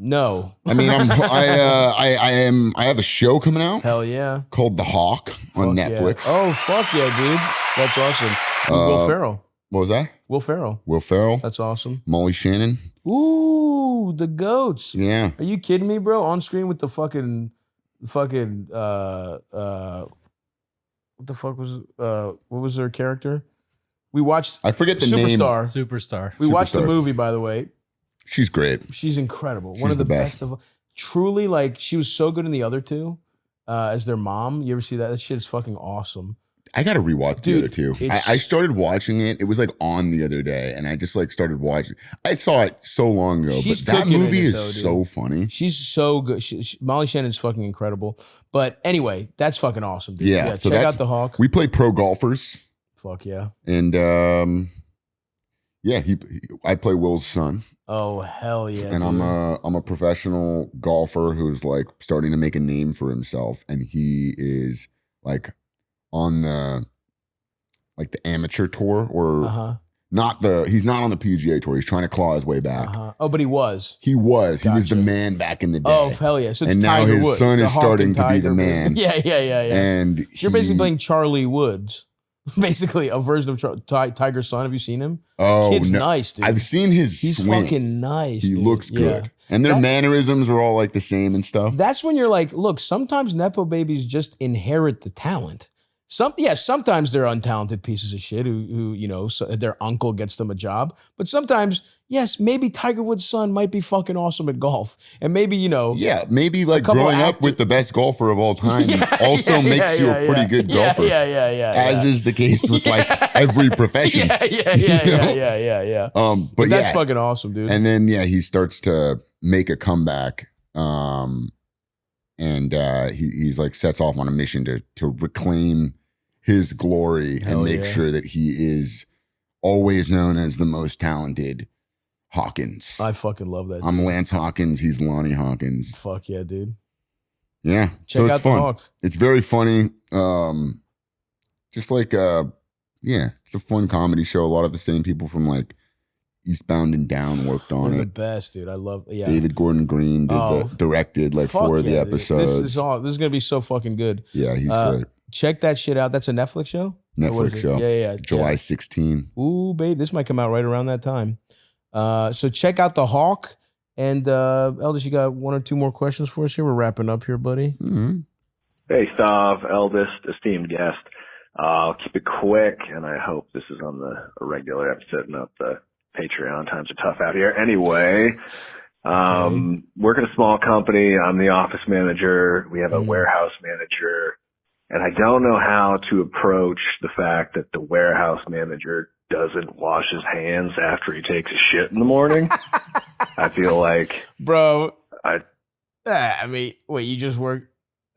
No. I mean, I have a show coming out Hell yeah. called The Hawk on Netflix. Yeah. Oh, fuck yeah, dude. That's awesome. Will Ferrell. What was that? Will Ferrell. Will Ferrell. That's awesome. Molly Shannon. Ooh, the goats. Yeah. Are you kidding me, bro? On screen with the fucking what the fuck was what was their character? We watched I forget the name. Superstar. We watched the Superstar. movie, by the way. She's great. She's incredible. She's One of the the best. best. Of truly, like, she was so good in the other two as their mom. You ever see that? That shit is fucking awesome. I got to rewatch Dude, the other two. I started watching it. It was like on the other day, and I just like started watching. I saw it so long ago, She's but that cooking in movie it, is though, dude. so funny. She's so good. Molly Shannon's fucking incredible. But anyway, that's fucking awesome, dude. Yeah, so check that's- out The Hawk. We play pro golfers, Fuck yeah. and yeah, I play Will's son, Oh, hell yeah, and dude. I'm a professional golfer who's like starting to make a name for himself, and he is like on the amateur tour, or he's not on the PGA tour. He's trying to claw his way back. Oh, but he was. He was Gotcha. the man back in the day. Oh, hell yeah. So it's and now Tiger his Woods, son the is Hawk starting and to be the Tiger, man. Yeah. And You're basically playing Charlie Woods. Basically a version of Tiger's son. Have you seen him? Oh, Kid's no. nice, dude. I've seen his He's swing. fucking nice. He dude. looks good. Yeah. And their mannerisms are all like the same and stuff. That's when you're like, look, sometimes Nepo babies just inherit the talent. Sometimes they're untalented pieces of shit who their uncle gets them a job. But sometimes, yes, maybe Tiger Woods' son might be fucking awesome at golf. And maybe, Yeah, maybe like couple growing up with the best golfer of all time also makes you a pretty good golfer. Yeah. As is the case with like every profession. Yeah. But that's yeah. fucking awesome, dude. And then he starts to make a comeback. And he's like sets off on a mission to reclaim his glory and Hell make yeah. sure that he is always known as the most talented Hawkins. I fucking love that. I'm dude. Lance Hawkins. He's Lonnie Hawkins. Fuck yeah, dude. Yeah. Check so it's out The fun. Hawk. It's very funny. Just like it's a fun comedy show. A lot of the same people from like Eastbound and Down worked on They're the it. best, dude. I love. Yeah. David Gordon Green directed like Fuck 4 of the yeah, dude. episodes. This is gonna be so fucking good. Yeah, he's great. Check that shit out. That's a Netflix show? Or what is Netflix it? show. Yeah. July 16. Ooh, babe, this might come out right around that time. So check out The Hawk. And Eldest, you got 1 or 2 more questions for us here? We're wrapping up here, buddy. Mm-hmm. Hey, Stav, eldest, esteemed guest. I'll keep it quick, and I hope this is on a regular episode, not the Patreon. Times are tough out here. Anyway, work at a small company. I'm the office manager. We have a warehouse manager. And I don't know how to approach the fact that the warehouse manager doesn't wash his hands after he takes a shit in the morning. I feel like... Bro, I mean, wait, you just work...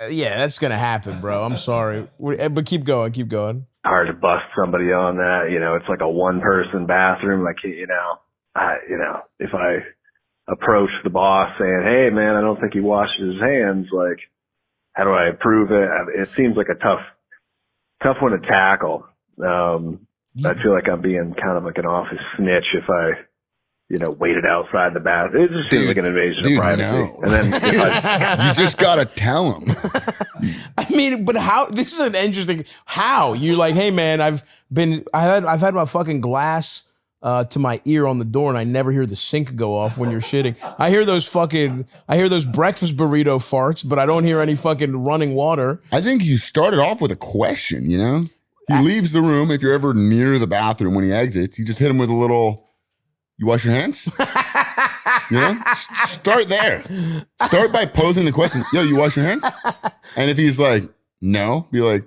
Yeah, that's going to happen, bro. I'm sorry. But keep going. Hard to bust somebody on that. It's like a one-person bathroom. Like, if I approach the boss saying, hey, man, I don't think he washes his hands, like, how do I approve it? It seems like a tough one to tackle. I feel like I'm being kind of like an office snitch if I, waited outside the bathroom. It just seems like an invasion of privacy. No. And then You just gotta tell him. I mean, but how? This is an interesting. How you're like, hey man, I've had my fucking glass to my ear on the door, and I never hear the sink go off when you're shitting. I hear those breakfast burrito farts, but I don't hear any fucking running water. I think you started off with a question. He leaves the room. If you're ever near the bathroom when he exits, you just hit him with a little. You wash your hands? Start there. Start by posing the question. Yo, you wash your hands? And if he's like, no, be like,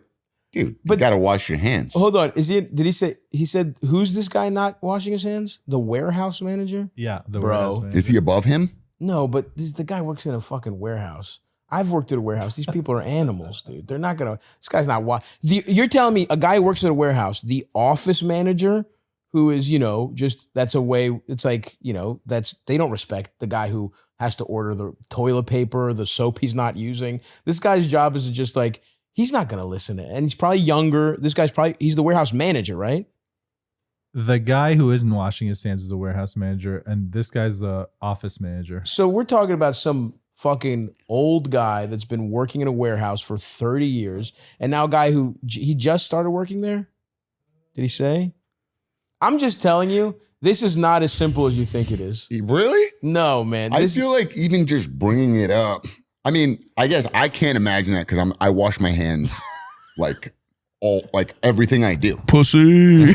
dude, you gotta wash your hands. Hold on. He said, who's this guy not washing his hands? The warehouse manager? Yeah, the Bro. warehouse manager. Is he above him? No, but the guy works in a fucking warehouse. I've worked at a warehouse. These people are animals, dude. They're not gonna, this guy's not, you're telling me a guy who works at a warehouse, the office manager, who is, that's a way, it's like, they don't respect the guy who has to order the toilet paper, the soap he's not using. This guy's job is to just like, he's not going to listen to it. And he's probably younger. He's the warehouse manager, right? the guy who isn't washing his hands is a warehouse manager, and this guy's the office manager. So we're talking about some fucking old guy that's been working in a warehouse for 30 years, and now a guy who he just started working there? Did he say? I'm just telling you, this is not as simple as you think it is. Really? No, man. I feel like even just bringing it up, I mean, I guess I can't imagine that because I wash my hands like everything I do. Pussy.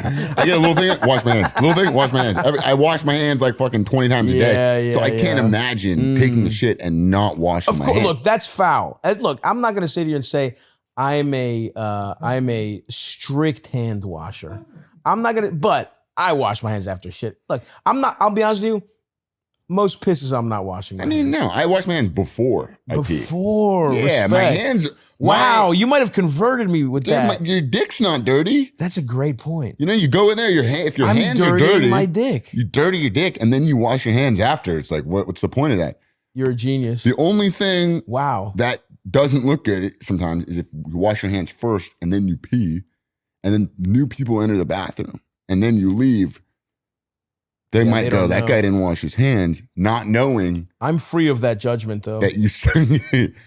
I get a little thing, wash my hands. Little thing, wash my hands. I wash my hands like fucking 20 times a day. So I can't imagine taking the shit and not washing my hands. Look, that's foul. Look, I'm not gonna sit here and say I'm a strict hand washer. I'm not gonna, but I wash my hands after shit. Look, I'll be honest with you. Most pisses I'm not washing my hands. No, I wash my hands before I pee. Before, yeah, respect. my hands. Wow, you might have converted me with that. Your dick's not dirty. That's a great point. You know, you go in there, if your hands are dirty, my dick. You dirty your dick, and then you wash your hands after. It's like, what's the point of that? You're a genius. The only thing that doesn't look good sometimes is if you wash your hands first and then you pee, and then new people enter the bathroom, and then you leave. They might go, that guy didn't wash his hands, not knowing. I'm free of that judgment, though. That you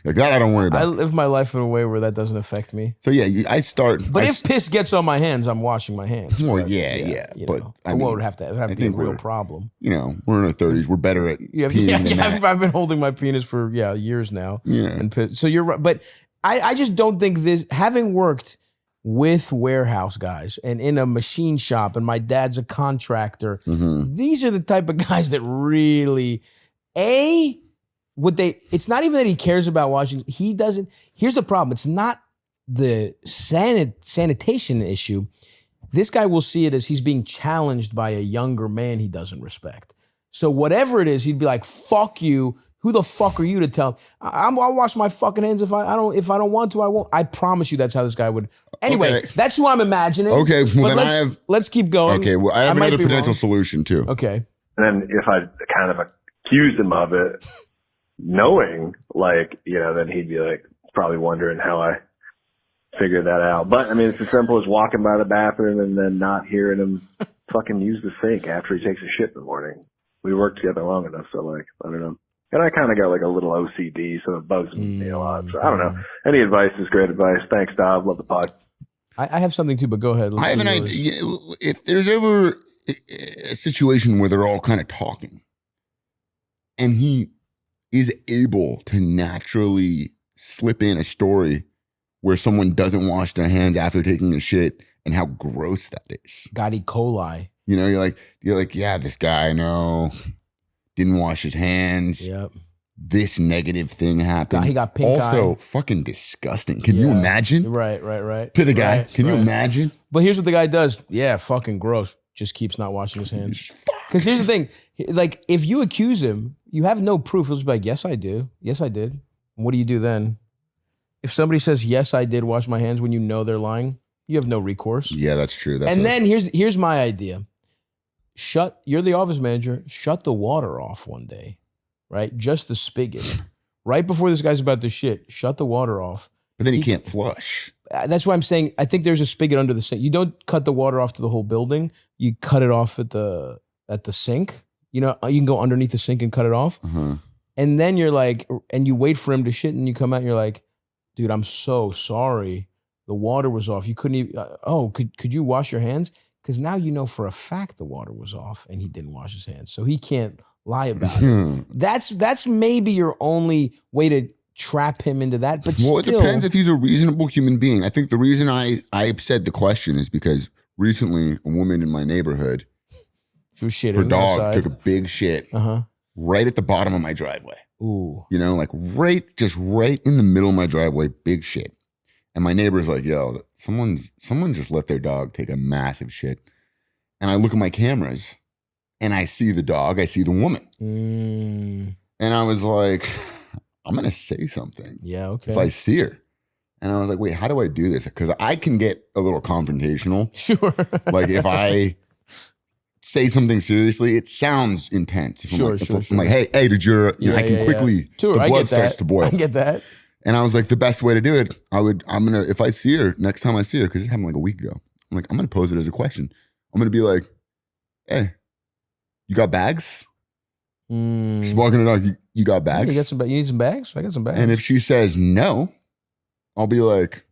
like that, I don't worry about. I live my life in a way where that doesn't affect me. So yeah, I start. But if piss gets on my hands, I'm washing my hands. Well, yeah. But I would have to be a real problem. You know, we're in our 30s. We're better at peeing than that. I've been holding my penis for years now. Yeah. And so you're right, but I just don't think this. Having worked with warehouse guys and in a machine shop, and my dad's a contractor. These are the type of guys that really, it's not even that he cares about washing. He doesn't. Here's the problem. It's not the sanitation issue. This guy will see it as he's being challenged by a younger man he doesn't respect. So whatever it is, he'd be like, fuck you. Who the fuck are you to tell? I'll wash my fucking hands if I don't want to. I won't. I promise you, that's how this guy would. Anyway, that's who I'm imagining. Okay, well then let's keep going. Okay, well I have another potential solution too. Okay, and then if I kind of accused him of it, knowing then he'd be like probably wondering how I figured that out. But I mean, it's as simple as walking by the bathroom and then not hearing him fucking use the sink after he takes a shit in the morning. We worked together long enough, so I don't know. And I kind of got a little OCD, so it bugs me a lot. So I don't know. Any advice is great advice. Thanks, Stav. Love the pod. I have something too, but go ahead. I have an idea. If there's ever a situation where they're all kind of talking and he is able to naturally slip in a story where someone doesn't wash their hands after taking a shit and how gross that is. Got E. coli. You know, you're like, yeah, this guy, I know. Didn't wash his hands. Yep. This negative thing happened. He got pink eye. Also, fucking disgusting. Can you imagine? Right. To the guy. Can you imagine? But here's what the guy does. Yeah, fucking gross. Just keeps not washing his hands. Because here's the thing. Like, if you accuse him, you have no proof. He'll just be like, yes, I do. Yes, I did. What do you do then? If somebody says, yes, I did wash my hands when you know they're lying, you have no recourse. Yeah, that's true. Then here's my idea. You're the office manager, shut the water off one day, right? Just the spigot. Right before this guy's about to shit, shut the water off. But then he can't flush. That's why I'm saying, I think there's a spigot under the sink. You don't cut the water off to the whole building. You cut it off at the sink. You know, you can go underneath the sink and cut it off. And then you're like, and you wait for him to shit and you come out and you're like, dude, I'm so sorry. The water was off. You couldn't even, could you wash your hands? Because now you know for a fact the water was off and he didn't wash his hands. So he can't lie about it. That's maybe your only way to trap him into that. But it depends if he's a reasonable human being. I think the reason I said the question is because recently a woman in my neighborhood, she was shitting. Her dog outside. took a big shit right at the bottom of my driveway. Ooh. You know, like right in the middle of my driveway, big shit. And my neighbor's like, yo, someone just let their dog take a massive shit. And I look at my cameras and I see the dog, I see the woman. And I was like, I'm going to say something. Yeah, okay. If I see her. And I was like, wait, how do I do this? Because I can get a little confrontational. Sure. Like if I say something seriously, it sounds intense. If I'm like, hey, did your, I can quickly, the blood starts to boil. I get that. And I was like, the best way to do it, if I see her, next time I see her, because it happened like a week ago, I'm like, I'm going to pose it as a question. I'm going to be like, hey, you got bags? She's walking the dog, you got bags? You need some bags? I got some bags. And if she says no, I'll be like,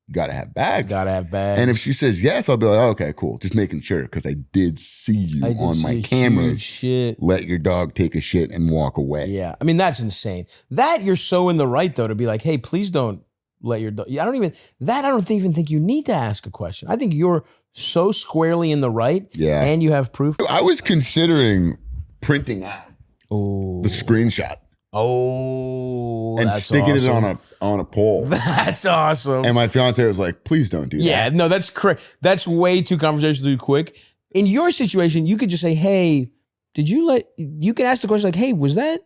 you got to have bags. Gotta have bags. And if she says yes, I'll be like, oh, okay, cool. Just making sure because I did see you on my cameras. Shit. Let your dog take a shit and walk away. Yeah. I mean, that's insane. That you're so in the right, though, to be like, hey, please don't let your dog. I don't even think you need to ask a question. I think you're so squarely in the right. Yeah. And you have proof. I was considering printing out the screenshot. Oh, and sticking it on a pole. That's awesome. And my fiance was like, "Please don't do that." Yeah, no, that's way too conversational too quick. In your situation, you could just say, "Hey, you can ask the question like, "Hey, was that?"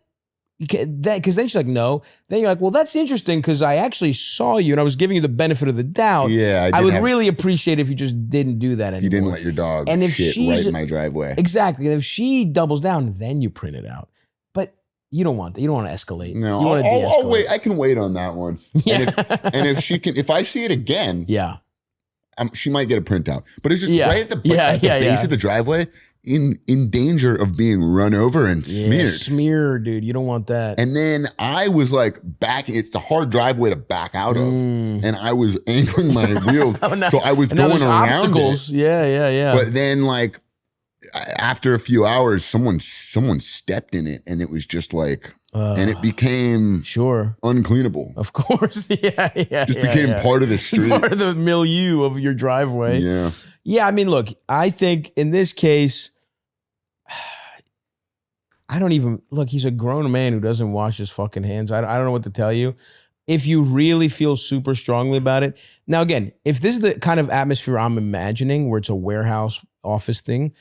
Because then she's like, "No." Then you're like, "Well, that's interesting because I actually saw you and I was giving you the benefit of the doubt." Yeah, I would really appreciate if you just didn't do that anymore. You didn't let your dog shit right in my driveway. Exactly. And if she doubles down, then you print it out. But you don't want that. You don't want to escalate. No, you want to I'll wait. I can wait on that one. Yeah. And if I see it again, yeah, she might get a printout. But it's just right at the base of the driveway, in danger of being run over and smeared. Yeah, smeared, dude. You don't want that. And then I was like it's the hard driveway to back out of. And I was angling my wheels. So I was going around obstacles. It. Yeah. But then like after a few hours, someone stepped in it and it was just like, and it became uncleanable. Of course. Yeah. Just became part of the street. Part of the milieu of your driveway. Yeah. Yeah, I mean, look, I think in this case, I don't even, look, he's a grown man who doesn't wash his fucking hands. I don't know what to tell you. If you really feel super strongly about it. Now, again, if this is the kind of atmosphere I'm imagining where it's a warehouse office thing,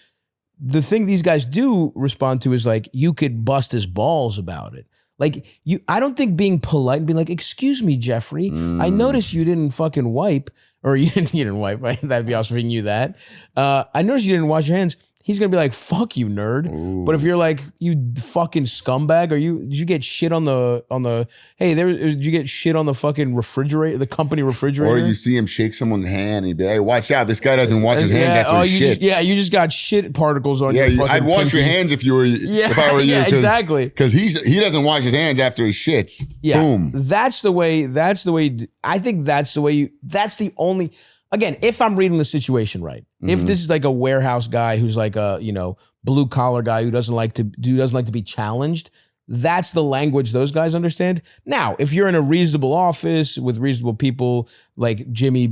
the thing these guys do respond to is like, you could bust his balls about it. Like I don't think being polite and being like, excuse me, Jeffrey, I noticed you didn't fucking wipe, or you didn't wipe. Right? That'd be awesome if you knew that. I noticed you didn't wash your hands. He's gonna be like, fuck you, nerd. Ooh. But if you're like, you fucking scumbag, did you get shit on the hey, did you get shit on the fucking refrigerator, the company refrigerator? Or you see him shake someone's hand and he'd be, hey, watch out, this guy doesn't wash his hands after he shits. You just got shit particles on your fucking I'd wash your hands if I were you. Yeah, exactly. Because he doesn't wash his hands after he shits. Yeah. Boom. That's the way, I think that's the only, again, if I'm reading the situation right, if this is like a warehouse guy who's like a, blue collar guy who doesn't like to be challenged, that's the language those guys understand. Now, if you're in a reasonable office with reasonable people, like Jimmy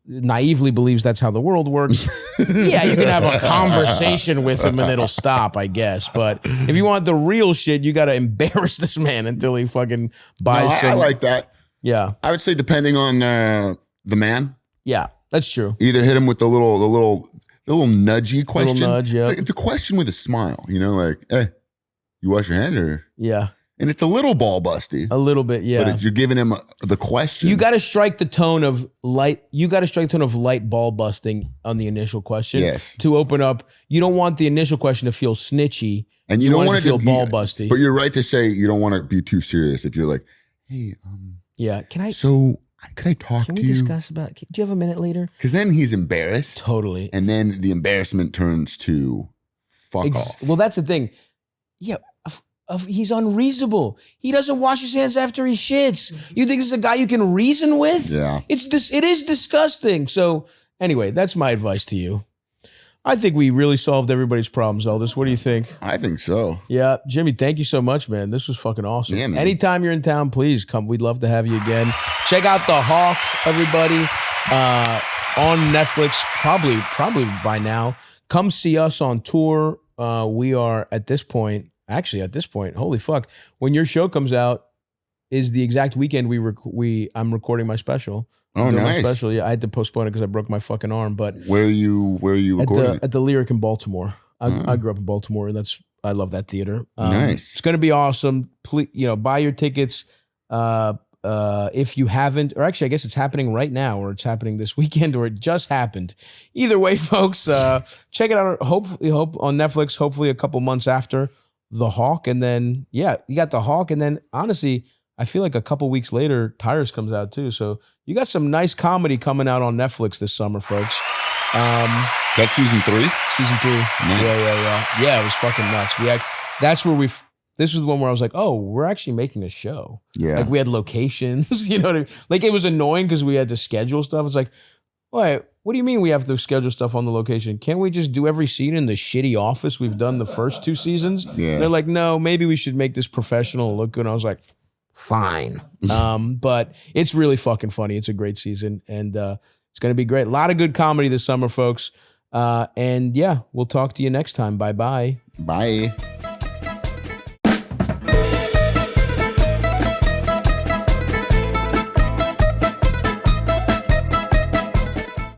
naively believes that's how the world works, yeah, you can have a conversation with him and it'll stop, I guess. But if you want the real shit, you got to embarrass this man until he fucking buys I like that. Yeah. I would say depending on the man. Yeah, that's true. Either hit him with the little nudgy question. Little nudge, yeah. It's a question with a smile, like, hey, you wash your hands or? Yeah. And it's a little ball busty. A little bit, yeah. But you're giving him the question. You got to strike the tone of light. You got to strike the tone of light ball busting on the initial question. Yes. To open up, you don't want the initial question to feel snitchy. And you don't want it to feel ball busty. But you're right to say you don't want to be too serious. If you're like, hey, yeah, could I talk to you? Can we discuss do you have a minute later? Because then he's embarrassed. Totally. And then the embarrassment turns to fuck off. Well, that's the thing. Yeah, he's unreasonable. He doesn't wash his hands after he shits. You think this is a guy you can reason with? Yeah. It is disgusting. So anyway, that's my advice to you. I think we really solved everybody's problems, Eldest. What do you think? I think so. Yeah. Jimmy, thank you so much, man. This was fucking awesome. Yeah, man. Anytime you're in town, please come. We'd love to have you again. Check out The Hawk, everybody, on Netflix, probably by now. Come see us on tour. We are at this point, holy fuck. When your show comes out is the exact weekend I'm recording my special. Oh, nice. My special. Yeah, I had to postpone it because I broke my fucking arm. But where are you recording? At the Lyric in Baltimore. I grew up in Baltimore, and I love that theater. Nice. It's going to be awesome. Please, buy your tickets. If you haven't, or actually, I guess it's happening right now, or it's happening this weekend, or it just happened. Either way, folks, check it out. Hope on Netflix. Hopefully, a couple months after The Hawk, and then you got The Hawk, and then honestly, I feel like a couple weeks later, Tires comes out too. So you got some nice comedy coming out on Netflix this summer, folks. That's season 3? Season 3. Nice. Yeah, it was fucking nuts. That's where this was the one where I was like, oh, we're actually making a show. Yeah. Like we had locations, you know what I mean? Like it was annoying because we had to schedule stuff. It's like, wait, what do you mean we have to schedule stuff on the location? Can't we just do every scene in the shitty office we've done the first 2 seasons? Yeah. And they're like, no, maybe we should make this professional and look good. And I was like, fine. But it's really fucking funny. It's a great season. And it's going to be great. A lot of good comedy this summer, folks. And yeah, we'll talk to you next time. Bye-bye. Bye.